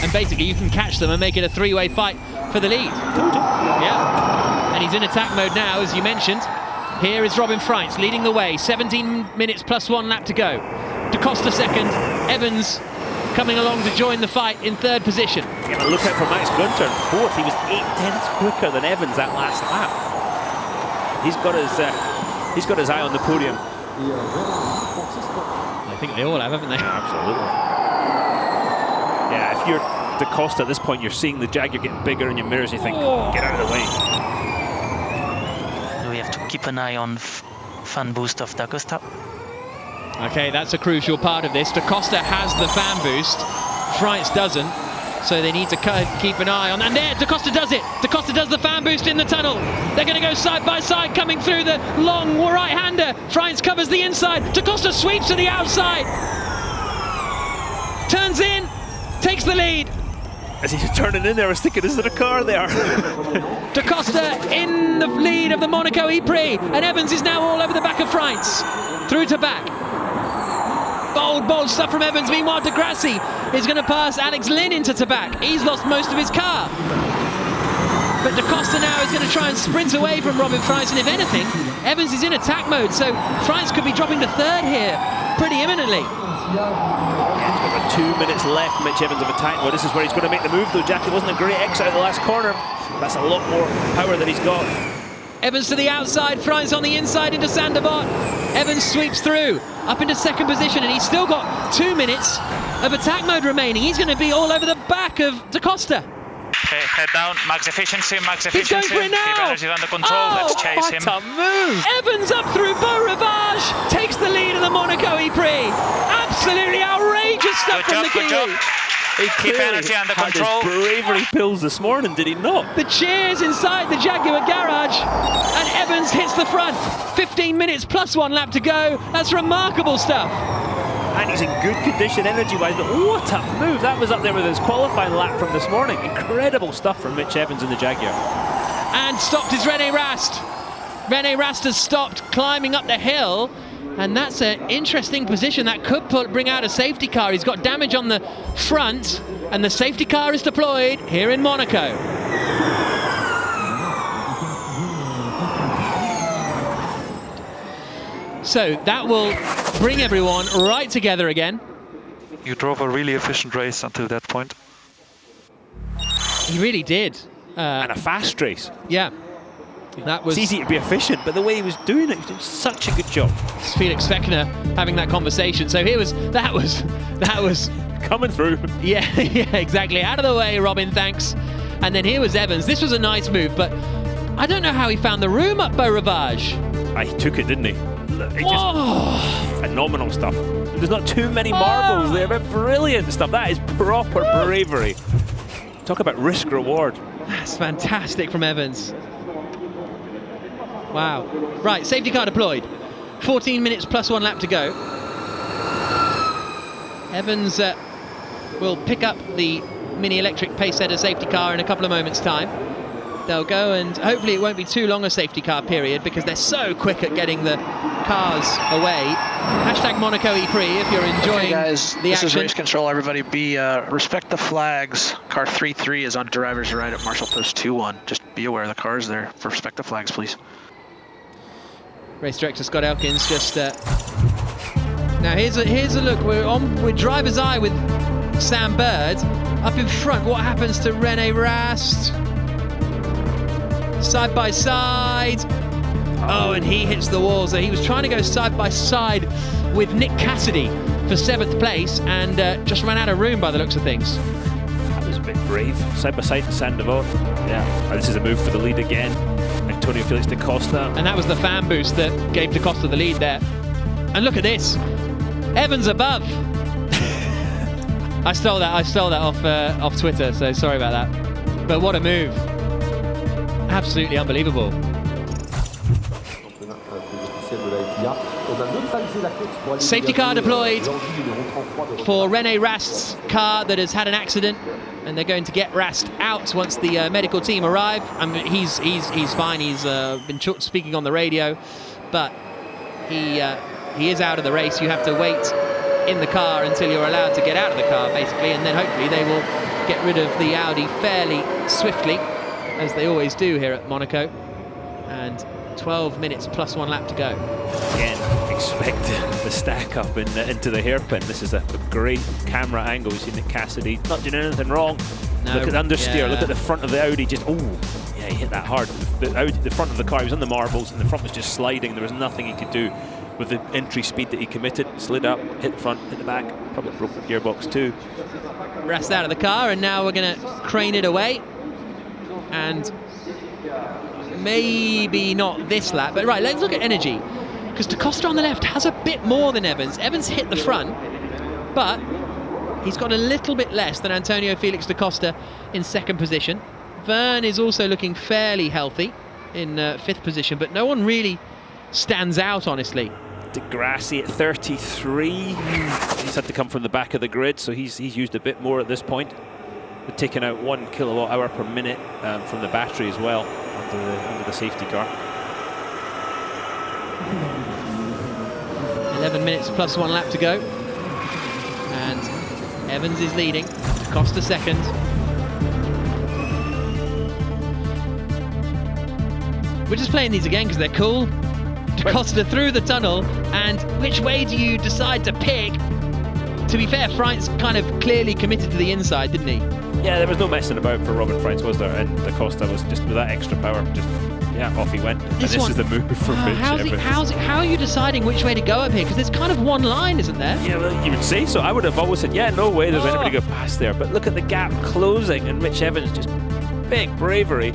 and basically you can catch them and make it a 3-way fight for the lead. Yeah, and he's in attack mode now, as you mentioned. Here is Robin Frijns leading the way, 17 minutes plus 1 lap to go. Da Costa 2nd, Evans coming along to join the fight in 3rd position. Yeah, look out for Max Günther in 4th. He was 8/10 quicker than Evans that last lap. He's got his eye on the podium. I think they all have, haven't they? Yeah, absolutely. Yeah, if you're Da Costa at this point, you're seeing the Jaguar getting bigger in your mirrors. You think, get out of the way. We have to keep an eye on fan boost of Da Costa. Okay, that's a crucial part of this. Da Costa has the fan boost, Frijns doesn't, so they need to keep an eye on. And there, Da Costa does it. Da Costa does the fan boost in the tunnel. They're going to go side by side, coming through the long right-hander. Frijns covers the inside. Da Costa sweeps to the outside. Turns in, takes the lead. As he's turning in there, I was thinking, is there a car there? Da Costa in the lead of the Monaco E-Prix, and Evans is now all over the back of Frijns. Through to back. Bold stuff from Evans. Meanwhile, De Grassi is going to pass Alex Lynn into Tabac. He's lost most of his car. But Da Costa now is going to try and sprint away from Robin Frijns, and if anything, Evans is in attack mode, so Frijns could be dropping to 3rd here pretty imminently. Yeah, over 2 minutes left. Mitch Evans of attack mode. This is where he's going to make the move, though, Jack. It wasn't a great exit out of the last corner. That's a lot more power that he's got. Evans to the outside, Frijns on the inside into Sanderbot. Evans sweeps through, up into 2nd position, and he's still got 2 minutes of attack mode remaining. He's going to be all over the back of Da Costa. Okay, head down, max efficiency. He's going for it now! Keep energy under control, let's chase him. What a move! Evans up through Beau Rivage, takes the lead of the Monaco E-Prix. Absolutely outrageous stuff from the Kiwi. Good job. He Keep energy under control. His bravery pills this morning, did he not? The cheers inside the Jaguar garage, and Evans hits the front. 15 minutes plus 1 lap to go. That's remarkable stuff. And he's in good condition energy-wise, but what a move. That was up there with his qualifying lap from this morning. Incredible stuff from Mitch Evans in the Jaguar. And stopped is René Rast. René Rast has stopped climbing up the hill, and that's an interesting position. That could bring out a safety car. He's got damage on the front, and the safety car is deployed here in Monaco. So that will bring everyone right together again. You drove a really efficient race until that point. He really did. And a fast race. Yeah. That was... It's easy to be efficient, but the way he was doing it, he was doing such a good job. It's Felix Fechner having that conversation. So that was coming through. Yeah, yeah, exactly. Out of the way, Robin, thanks. And then here was Evans. This was a nice move, but I don't know how he found the room up Beau Rivage. He took it, didn't he? Whoa! A phenomenal stuff. There's not too many marbles there, but brilliant stuff. That is proper bravery. Talk about risk reward. That's fantastic from Evans. Wow. Right, safety car deployed. 14 minutes plus 1 lap to go. Evans will pick up the mini electric pace setter safety car in a couple of moments' time. They'll go, and hopefully it won't be too long a safety car period because they're so quick at getting the cars away. Hashtag Monaco E-Prix if you're enjoying guys, the this action. is race control. Everybody be respect the flags. Car 3-3 is on driver's right at Marshall Post 2-1. Just be aware of the cars there. Respect the flags, please. Race director Scott Elkins just... Now here's a look. We're on with driver's eye with Sam Bird. Up in front, what happens to Rene Rast? Side by side. Oh, and he hits the wall. So he was trying to go side by side with Nick Cassidy for 7th place and just ran out of room by the looks of things. That was a bit brave. Side by side to Sandoval. Yeah, and this is a move for the lead again. Antonio Felix da Costa. And that was the fan boost that gave da Costa the lead there. And look at this. Evans above. I stole that off Twitter, so sorry about that. But what a move. Absolutely unbelievable. Safety car deployed for Rene Rast's car that has had an accident, and they're going to get Rast out once the medical team arrive. I mean, he's fine. He's been speaking on the radio, but he is out of the race. You have to wait in the car until you're allowed to get out of the car, basically, and then hopefully they will get rid of the Audi fairly swiftly, as they always do here at Monaco. And 12 minutes plus 1 lap to go. Again, expect the stack up into the hairpin. This is a great camera angle. You see Nick Cassidy not doing anything wrong. No, look at the understeer. Yeah. Look at the front of the Audi. Just yeah, he hit that hard. The front of the car, he was on the marbles, and the front was just sliding. There was nothing he could do with the entry speed that he committed. Slid up, hit the front, hit the back. Probably broke the gearbox too. Rest out of the car, and now we're going to crane it away. And maybe not this lap, but right, let's look at energy, because da Costa on the left has a bit more than Evans. Evans hit the front, but he's got a little bit less than Antonio Felix da Costa in 2nd position. Verne is also looking fairly healthy in 5th position, but no one really stands out, honestly. Degrassi at 33. He's had to come from the back of the grid, so he's used a bit more at this point. We're taking out 1 kilowatt-hour per minute from the battery as well under the safety car. 11 minutes plus 1 lap to go, and Evans is leading. Costa 2nd. We're just playing these again because they're cool. Da Costa through the tunnel, and which way do you decide to pick? To be fair, Freintz kind of clearly committed to the inside, didn't he? Yeah, there was no messing about for Robin Freintz, was there? And da Costa was just with that extra power, just yeah, off he went. And this is the move from Mitch Evans. How are you deciding which way to go up here? Because there's kind of one line, isn't there? Yeah, well, you would say so. I would have always said, yeah, no way there's anybody go past there. But look at the gap closing, and Mitch Evans just big bravery.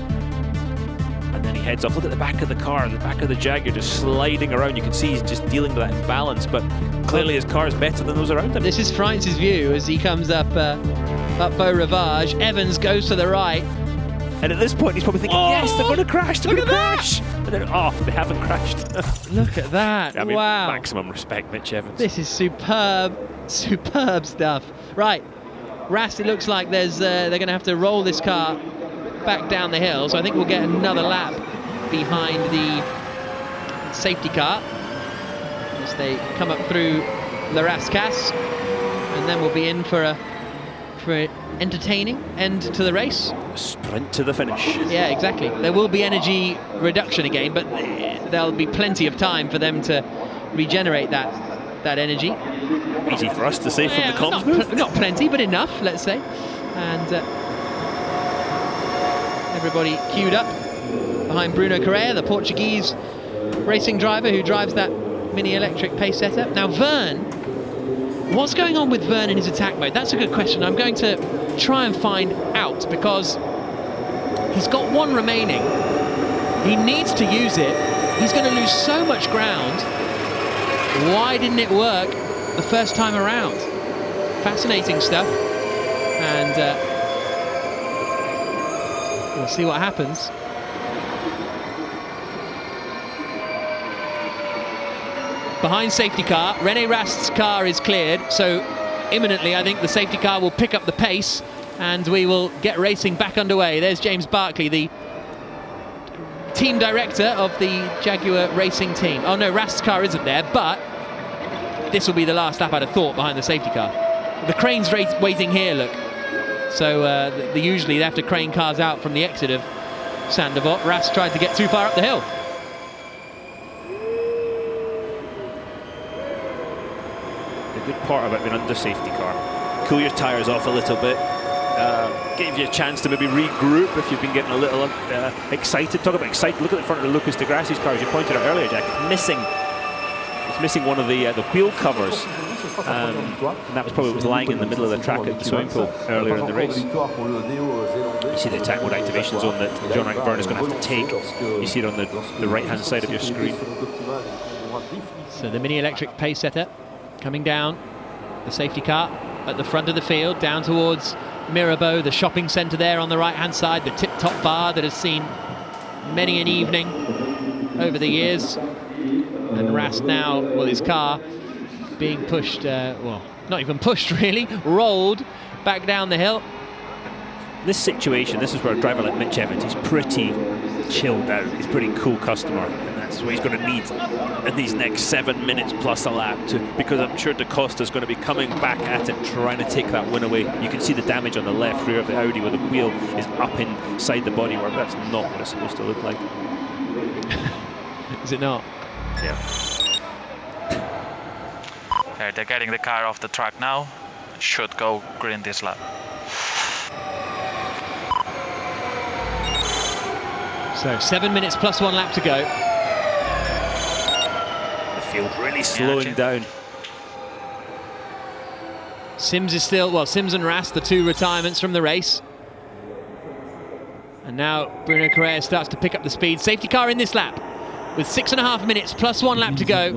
And then he heads off. Look at the back of the car, the back of the Jaguar just sliding around. You can see he's just dealing with that imbalance, but clearly his car is better than those around him. This is Freintz's view as he comes up Beau Rivage. Evans goes to the right. And at this point, he's probably thinking, yes, they're going to crash, they're going to crash. And then, they haven't crashed. Look at that, I mean, wow. Maximum respect, Mitch Evans. This is superb stuff. Right, Rast, it looks like they're going to have to roll this car back down the hill, so I think we'll get another lap behind the safety car as they come up through the Rascasse, and then we'll be in for an entertaining end to the race. Sprint to the finish. Yeah, exactly. There will be energy reduction again, but there'll be plenty of time for them to regenerate that energy. Easy for us to say from the comms. Not plenty, but enough, let's say. And everybody queued up behind Bruno Correa, the Portuguese racing driver who drives that mini electric pace setter. Now Verne, what's going on with Verne in his attack mode? That's a good question. I'm going to try and find out, because he's got 1 remaining. He needs to use it. He's going to lose so much ground Why didn't it work the first time around? Fascinating stuff. And we'll see what happens. Behind safety car, René Rast's car is cleared, so imminently I think the safety car will pick up the pace and we will get racing back underway. There's James Barclay, the team director of the Jaguar racing team. Oh no, Rast's car isn't there, but this will be the last lap I'd have thought behind the safety car. The crane's waiting here, look. So usually they have to crane cars out from the exit of Saint-Devote. Rast tried to get too far up the hill. The good part about being under safety car, cool your tyres off a little bit, give you a chance to maybe regroup if you've been getting a little excited. Talk about excited, look at the front of Lucas de Grassi's car, as you pointed out earlier, Jack. It's missing one of the wheel covers, and that was probably what was lying in the middle of the track at the swimming pool earlier in the race. You see the attack mode activation zone that John Rankburn is going to have to take. You see it on the right-hand side of your screen. So the Mini Electric pace setter coming down, the safety car at the front of the field, down towards Mirabeau, the shopping centre there on the right-hand side, the tip-top bar that has seen many an evening over the years. And Rast now, well, his car being pushed, well, not even pushed really, rolled back down the hill. This situation, this is where a driver like Mitch Evans, he's pretty chilled out, he's a pretty cool customer, and that's what he's going to need in these next 7 minutes plus a lap, because I'm sure Da Costa's going to be coming back at it, trying to take that win away. You can see the damage on the left rear of the Audi where the wheel is up inside the bodywork. That's not what it's supposed to look like. Is it not? Yeah. They're getting the car off the track now. Should go green this lap. So 7 minutes plus 1 lap to go. The field really slowing down. Sims is still, well, Sims and Rast, the two retirements from the race. And now Bruno Correa starts to pick up the speed. Safety car in this lap with 6.5 minutes plus 1 lap to go.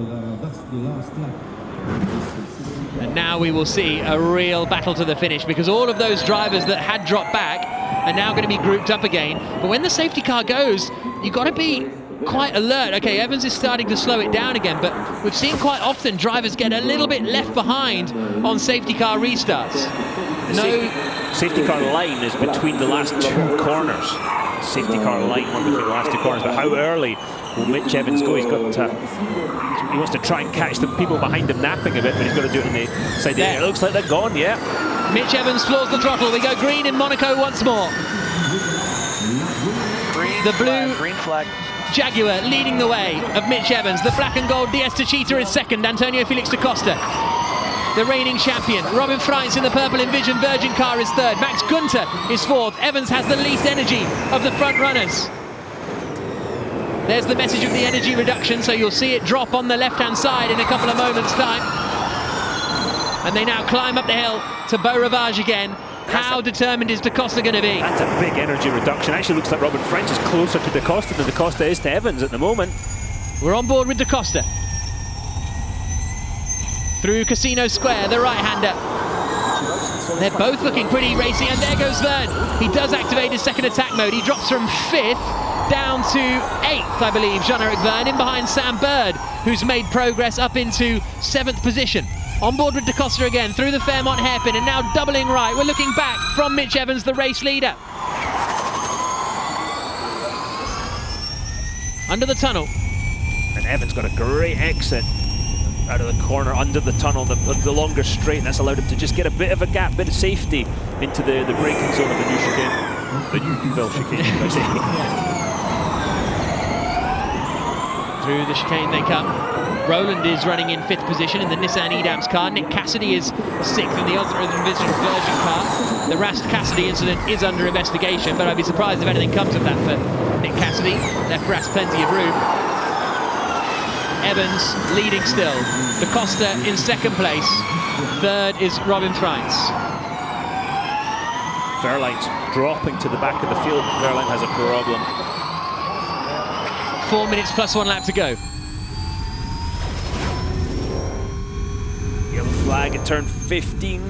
And now we will see a real battle to the finish, because all of those drivers that had dropped back are now going to be grouped up again. But when the safety car goes, you've got to be quite alert. Okay, Evans is starting to slow it down again, but we've seen quite often drivers get a little bit left behind on safety car restarts. Safety car line is between the last 2 corners. Safety car line one between the last 2 corners, but how early will Mitch Evans go? He's got he wants to try and catch the people behind him napping a bit, but he's got to do it on the side. It looks like they're gone, yeah. Mitch Evans floors the throttle. We go green in Monaco once more. The blue green flag. Jaguar leading the way of Mitch Evans. The black and gold DS Techeetah is second. Antonio Felix da Costa, the reigning champion. Robin Freins in the purple Envision Virgin car is third. Max Günther is fourth. Evans has the least energy of the front runners. There's the message of the energy reduction, so you'll see it drop on the left-hand side in a couple of moments' time. And they now climb up the hill to Beau Rivage again. How determined is Da Costa going to be? That's a big energy reduction. Actually looks like Robin Freins is closer to Da Costa than Da Costa is to Evans at the moment. We're on board with Da Costa. Through Casino Square, the right-hander. They're both looking pretty racy, and there goes Verne. He does activate his second attack mode. He drops from 5th down to 8th, I believe, Jean-Eric Verne, in behind Sam Bird, who's made progress up into 7th position. On board with Da Costa again, through the Fairmont hairpin, and now doubling right. We're looking back from Mitch Evans, the race leader. Under the tunnel. And Evans got a great exit out of the corner under the tunnel, the longer straight, and that's allowed him to just get a bit of a gap, bit of safety into the braking zone of the new chicane. The new Ville chicane, should I say. Through the chicane they come. Roland is running in 5th position in the Nissan Edams car. Nick Cassidy is 6th in the Ultra Envision Virgin car. The Rast Cassidy incident is under investigation, but I'd be surprised if anything comes of that for Nick Cassidy. Left Rast plenty of room. Evans leading still. Da Costa in 2nd place. 3rd is Robin Freins. Verline's dropping to the back of the field. Verline has a problem. 4 minutes plus 1 lap to go. flag at turn 15,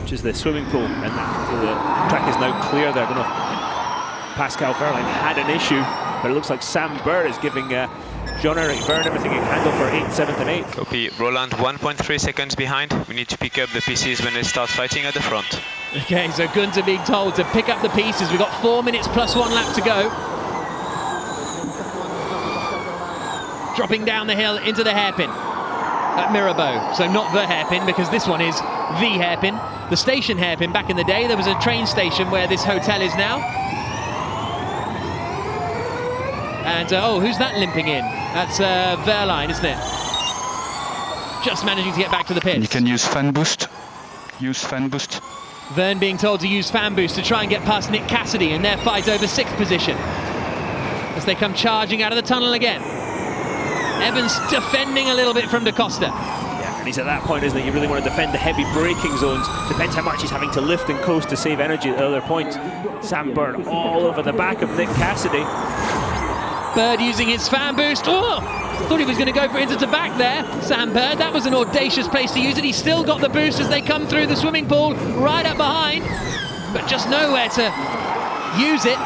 which is the swimming pool, and the track is now clear there. I don't know if Pascal Wehrlein had an issue, but it looks like Sam Burr is giving Jean-Eric Verne everything he can handle for 8th, 7th and 8th. Copy. Roland 1.3 seconds behind. We need to pick up the pieces when they start fighting at the front. Okay, so Gunter being told to pick up the pieces. We've got 4 minutes plus 1 lap to go. Dropping down the hill into the hairpin at Mirabeau. So not the hairpin, because this one is the hairpin. The station hairpin back in the day. There was a train station where this hotel is now. And, oh, who's that limping in? That's Wehrlein, isn't it? Just managing to get back to the pits. You can use fan boost. Use fan boost. Verne being told to use fan boost to try and get past Nick Cassidy in their fight over 6th position, as they come charging out of the tunnel again. Evans defending a little bit from Da Costa. Yeah, and he's at that point, isn't it? You really want to defend the heavy braking zones. Depends how much he's having to lift and coast to save energy at the other points. Sam Bird all over the back of Nick Cassidy. Bird using his fan boost. Oh! Thought he was going to go for into the back there, Sam Bird. That was an audacious place to use it. He's still got the boost as they come through the swimming pool, right up behind, but just nowhere to use it.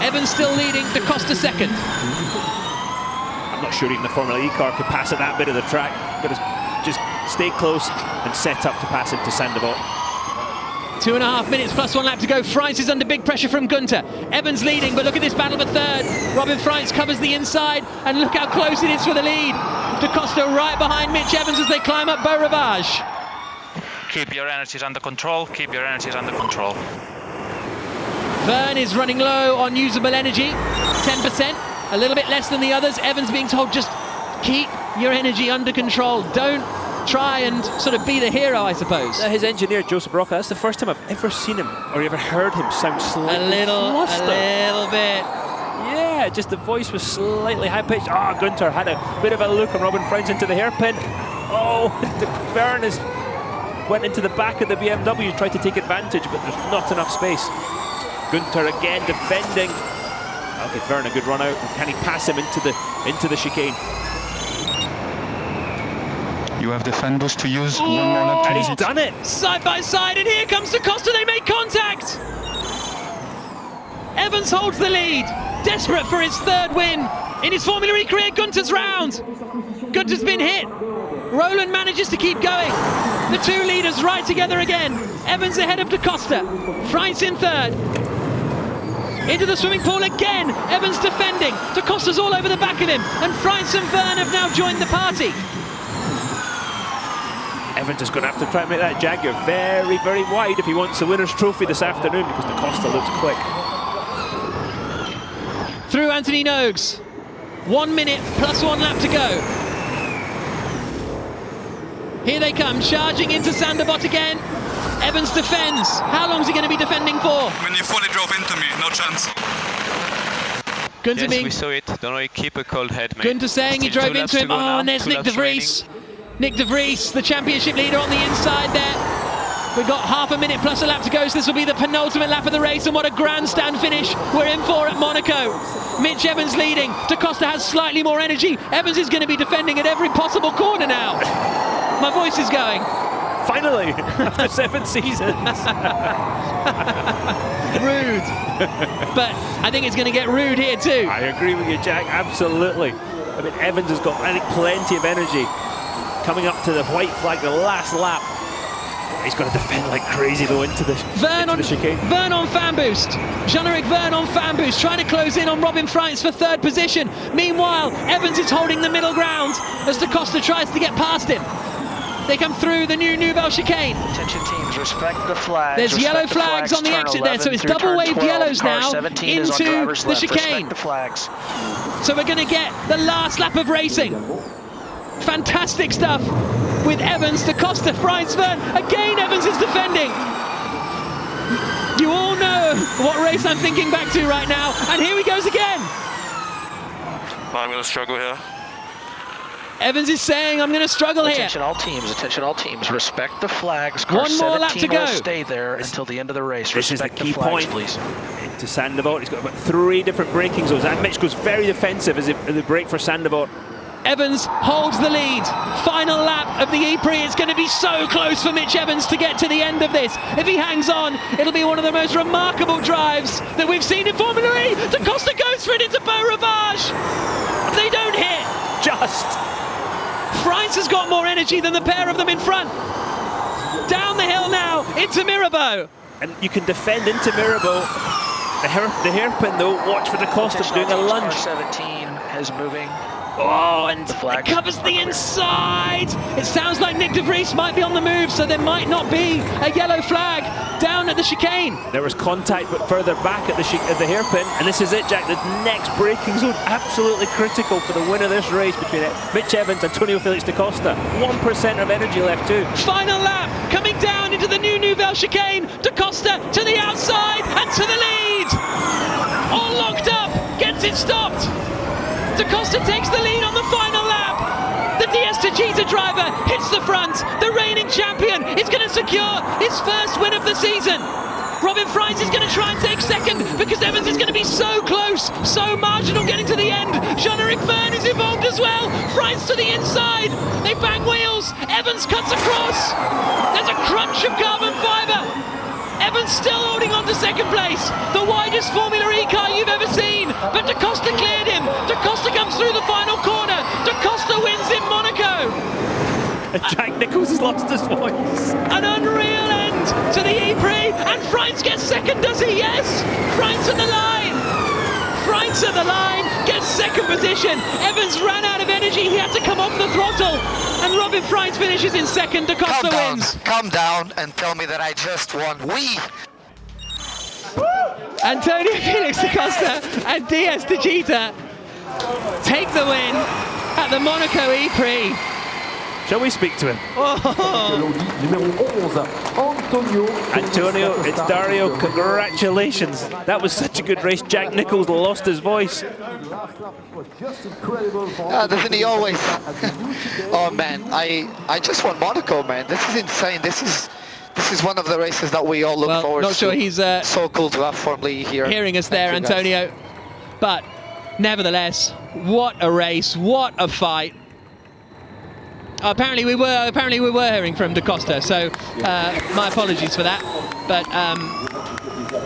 Evans still leading, Da Costa second. I'm not sure even the Formula E car could pass at that bit of the track. Got to just stay close and set up to pass into Sandoval. 2.5 minutes plus 1 lap to go. Freins is under big pressure from Gunter. Evans leading, but look at this battle for third. Robin Freins covers the inside, and look how close it is for the lead. Da Costa right behind Mitch Evans as they climb up Beau Rivage. Keep your energies under control, keep your energies under control. Verne is running low on usable energy, 10%, a little bit less than the others. Evans being told just keep your energy under control. Don't try and sort of be the hero, I suppose. His engineer, Joseph Rocca, that's the first time I've ever seen him or ever heard him sound slightly flustered. A little bit. Yeah, just the voice was slightly high-pitched. Ah, Gunter had a bit of a look on Robin Freins into the hairpin. Oh, Verne went into the back of the BMW, tried to take advantage, but there's not enough space. Gunter again defending. I'll give Verne a good run out. Can he pass him into the chicane? You have the fan boost to use. One more lap to and use he's it. done it! Side by side, and here comes Da Costa. They make contact! Evans holds the lead, desperate for his third win in his Formula E career. Gunter's round. Gunter's been hit. Roland manages to keep going. The two leaders right together again. Evans ahead of Da Costa. Freins in third. Into the swimming pool again. Evans defending. Da Costa's all over the back of him. And Freins and Verne have now joined the party. Evans is going to have to try and make that Jaguar very, very wide if he wants the winner's trophy this afternoon, because Da Costa looks quick. Through Anthony Nogues. 1 minute plus 1 lap to go. Here they come, charging into Sanderbot again. Evans defends. How long is he going to be defending for? When you fully drove into me, no chance. Gunter Yes, we saw it. Don't worry, keep a cold head, mate. Gunter saying he drove into him. Oh, and there's Nick De Vries. Nick De Vries, the championship leader on the inside there. We've got half a minute plus a lap to go, so this will be the penultimate lap of the race, and what a grandstand finish we're in for at Monaco. Mitch Evans leading. Da Costa has slightly more energy. Evans is going to be defending at every possible corner now. My voice is going. Finally, after 7 seasons. Rude. But I think it's going to get rude here too. I agree with you, Jack, absolutely. I mean, Evans has got, I think, plenty of energy. Coming up to the white flag, the last lap. He's got to defend like crazy though into the chicane. Verne on fan boost. Jean-Eric Verne on fan boost, trying to close in on Robin Freins for third position. Meanwhile, Evans is holding the middle ground as Da Costa tries to get past him. They come through the new Nouvelle chicane. Attention teams, respect the flags. There's yellow flags on the exit there, so it's double waved yellows now into the chicane. So we're going to get the last lap of racing. Fantastic stuff with Evans, Da Costa, Freins, Verne. Again, Evans is defending. You all know what race I'm thinking back to right now, and here he goes again. I'm going to struggle here. Evans is saying, I'm going to struggle here. Attention all teams, respect the flags. One more lap to go. Stay there until the end of the race. This is the key flags, point, please. To Sandoval. He's got about 3 different braking zones, and Mitch goes very defensive as they brake for Sandoval. Evans holds the lead. Final lap of the E-Prix. It's going to be so close for Mitch Evans to get to the end of this. If he hangs on, it'll be one of the most remarkable drives that we've seen in Formula E. Da Costa goes for it into Beau Rivage. They don't hit. Just. France has got more energy than the pair of them in front. Down the hill now into Mirabeau. And you can defend into Mirabeau. The hairpin though, watch for Da Costa doing a lunge. Car 17 is moving. Oh, and it covers the inside. It sounds like Nick de Vries might be on the move, so there might not be a yellow flag down at the chicane. There was contact, but further back at the hairpin. And this is it, Jack. The next braking zone, absolutely critical for the win of this race between Mitch Evans and Antonio Felix da Costa. 1% of energy left too. Final lap, coming down into the new Nouvelle chicane. Da Costa to the outside and to the lead. All locked up, gets it stopped. Da Costa takes the lead on the final lap. The DS Techeetah driver hits the front. The reigning champion is going to secure his first win of the season. Robin Fries is going to try and take second because Evans is going to be so close, so marginal getting to the end. Jean-Eric Verne is involved as well. Fries to the inside. They bang wheels. Evans cuts across. There's a crunch of carbon fibre. Evans still holding on to second place. The widest Formula E car you've ever seen. But Da Costa cleared him. Da Costa comes through the final corner. Da Costa wins in Monaco. Jack Nicholls has lost his voice. An unreal end to the E-Prix. And Freins gets second, does he? Yes. Freins at the line. Freins at the line. Gets second position. Evans ran out of energy. He had to come off the throttle. And Robin Freins finishes in second. Da Costa wins. Calm down and tell me that I just won. Antonio Felix da Costa and DS Techeetah take the win at the Monaco E-Prix. Shall we speak to him? Antonio, it's Dario. Congratulations. That was such a good race. Jack Nicholls lost his voice. Doesn't he always? Oh man, I just won Monaco, man. This is insane. This is one of the races that we all look forward to. Not sure he's so cool to have Formula E here. Hearing us there, Antonio. But nevertheless, what a race! What a fight! Apparently we were hearing from Da Costa, so my apologies for that. But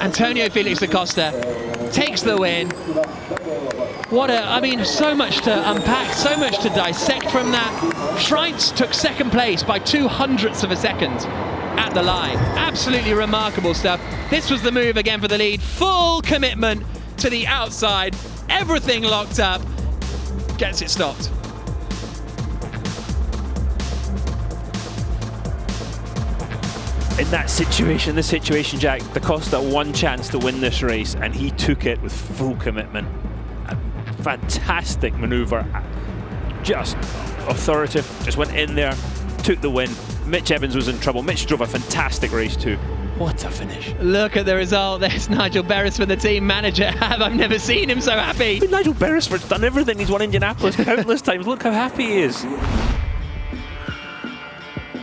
Antonio Felix da Costa takes the win. I mean, so much to unpack, so much to dissect from that. Freins took second place by 0.02 of a second at the line. Absolutely remarkable stuff. This was the move again for the lead. Full commitment to the outside. Everything locked up. Gets it stopped. In that situation, Jack, Da Costa one chance to win this race, and he took it with full commitment. A fantastic manoeuvre, just authoritative, just went in there, took the win. Mitch Evans was in trouble. Mitch drove a fantastic race too. What a finish. Look at the result. There's Nigel Beresford, the team manager. I've never seen him so happy. But Nigel Beresford's done everything. He's won Indianapolis countless times. Look how happy he is.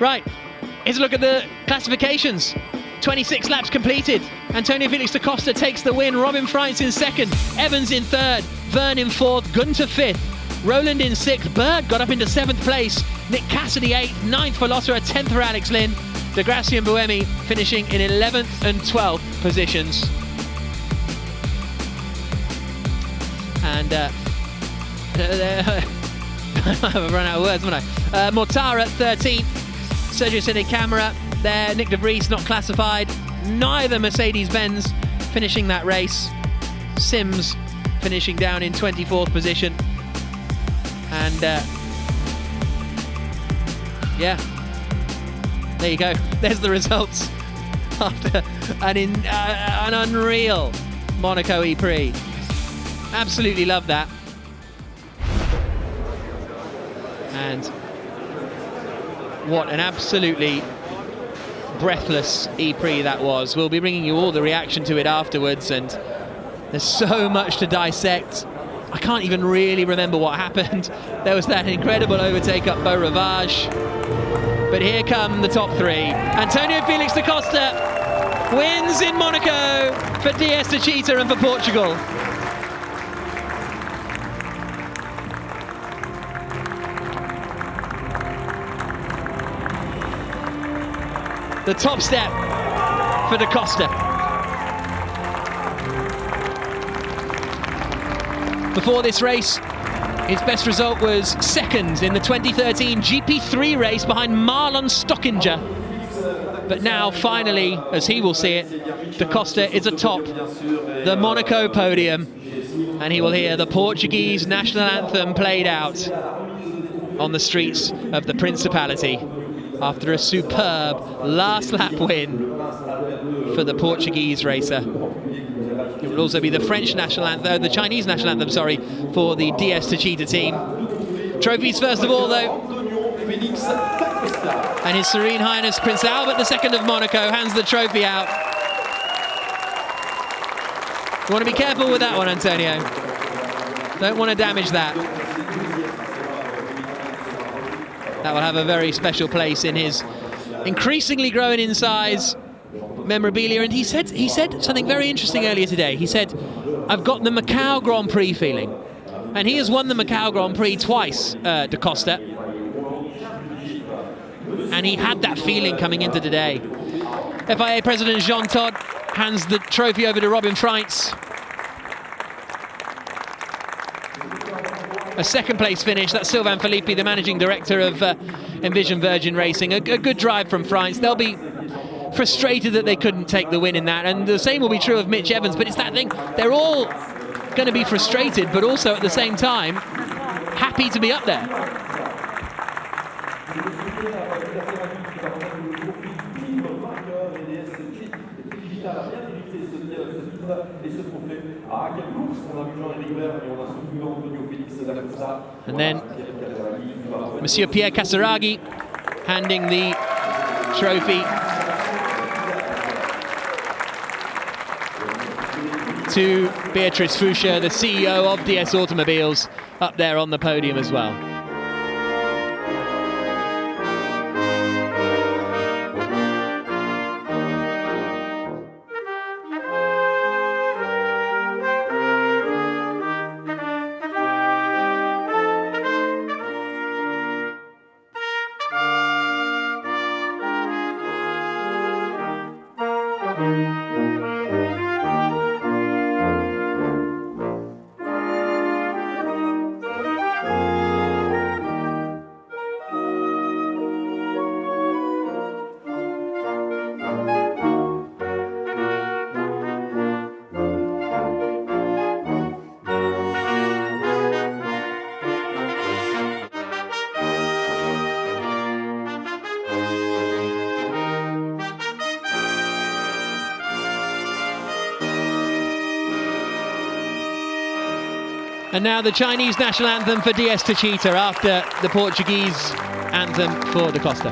Right. Here's a look at the classifications. 26 laps completed. Antonio Felix da Costa takes the win. Robin Freins in second. Evans in third. Verne in fourth. Gunter fifth. Roland in sixth. Berg got up into seventh place. Nick Cassidy eighth. Ninth for Lotterer. 10th for Alex Lynn. De Grassi and Buemi finishing in 11th and 12th positions. And I've run out of words, haven't I? Mortara 13th. Sergio Sene Camara there. Nick de Vries not classified. Neither Mercedes-Benz finishing that race. Sims finishing down in 24th position. And yeah, there you go. There's the results after an unreal Monaco E-Prix. Absolutely love that. And what an absolutely breathless E-Prix that was. We'll be bringing you all the reaction to it afterwards, and there's so much to dissect. I can't even really remember what happened. There was that incredible overtake up Beau Rivage. But here come the top three. Antonio Felix da Costa wins in Monaco for DS Techeetah and for Portugal. the top step for Da Costa. Before this race, his best result was second in the 2013 GP3 race behind Marlon Stockinger. But now, finally, as he will see it, Da Costa is atop the Monaco podium, and he will hear the Portuguese national anthem played out on the streets of the Principality after a superb last lap win for the Portuguese racer. It will also be the French national anthem, the Chinese national anthem, sorry, for the DS Techeetah team. Trophies first of all, though. And His Serene Highness Prince Albert II of Monaco hands the trophy out. You want to be careful with that one, Antonio. Don't want to damage that. That will have a very special place in his increasingly growing in size memorabilia. And he said something very interesting earlier today. He said, I've got the Macau Grand Prix feeling. And he has won the Macau Grand Prix twice, Da Costa. And he had that feeling coming into today. FIA President Jean Todt hands the trophy over to Robin Freitz. A second place finish. That's Sylvain Philippi, the managing director of Envision Virgin Racing. A good drive from Freitz. They'll be frustrated that they couldn't take the win in that, and the same will be true of Mitch Evans. But it's that thing, they're all going to be frustrated, but also at the same time happy to be up there. And then Monsieur Pierre Casaraghi handing the trophy to Beatrice Foucher, the CEO of DS Automobiles, up there on the podium as well. And now the Chinese national anthem for DS Techeetah after the Portuguese anthem for Da Costa.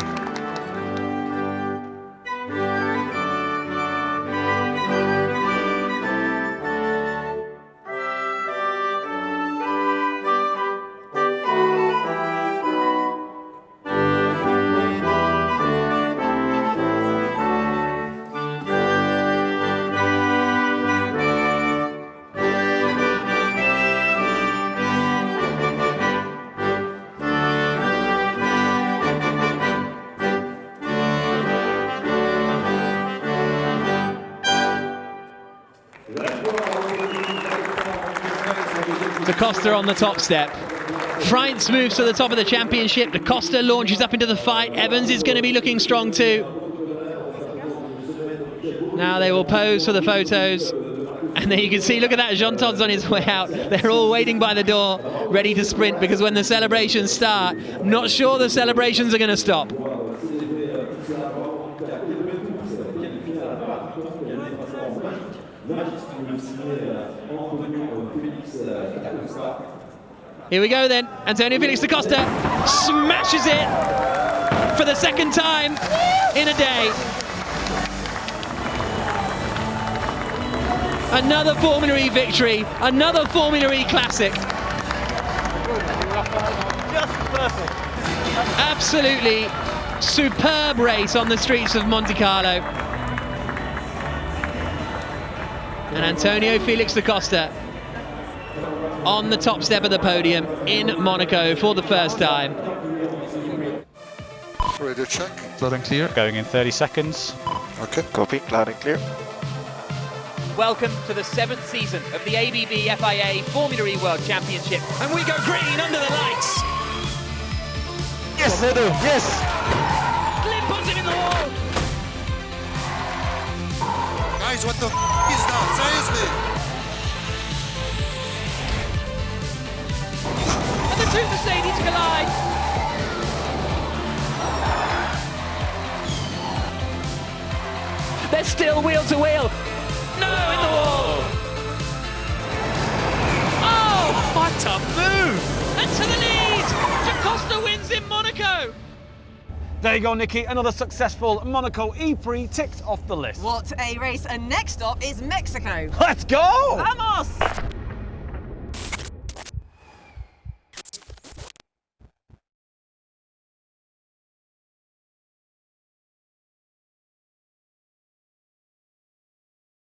Da Costa on the top step. Freitz moves to the top of the championship. Da Costa launches up into the fight. Evans is going to be looking strong too. Now they will pose for the photos. And there you can see, look at that, Jean Todt's on his way out. They're all waiting by the door, ready to sprint, because when the celebrations start, I'm not sure the celebrations are going to stop. Here we go then. Antonio Felix Da Costa smashes it for the second time in a day. Another Formula E victory, another Formula E classic. Just perfect. Absolutely superb race on the streets of Monte Carlo. And Antonio Felix Da Costa on the top step of the podium in Monaco for the first time. Radio check. Loud and clear. Going in 30 seconds. Okay. Copy, loud and clear. Welcome to the 7th season of the ABB FIA Formula E World Championship. And we go green under the lights. Yes, they do, yes. Glyn puts him in the wall. Guys, what the is that? Seriously? And the two Mercedes collide. They're still wheel to wheel. No, in the wall. Oh, what a move. And to the lead. Costa wins in Monaco. There you go, Nikki. Another successful Monaco E-Prix ticked off the list. What a race. And next stop is Mexico. Let's go! Vamos!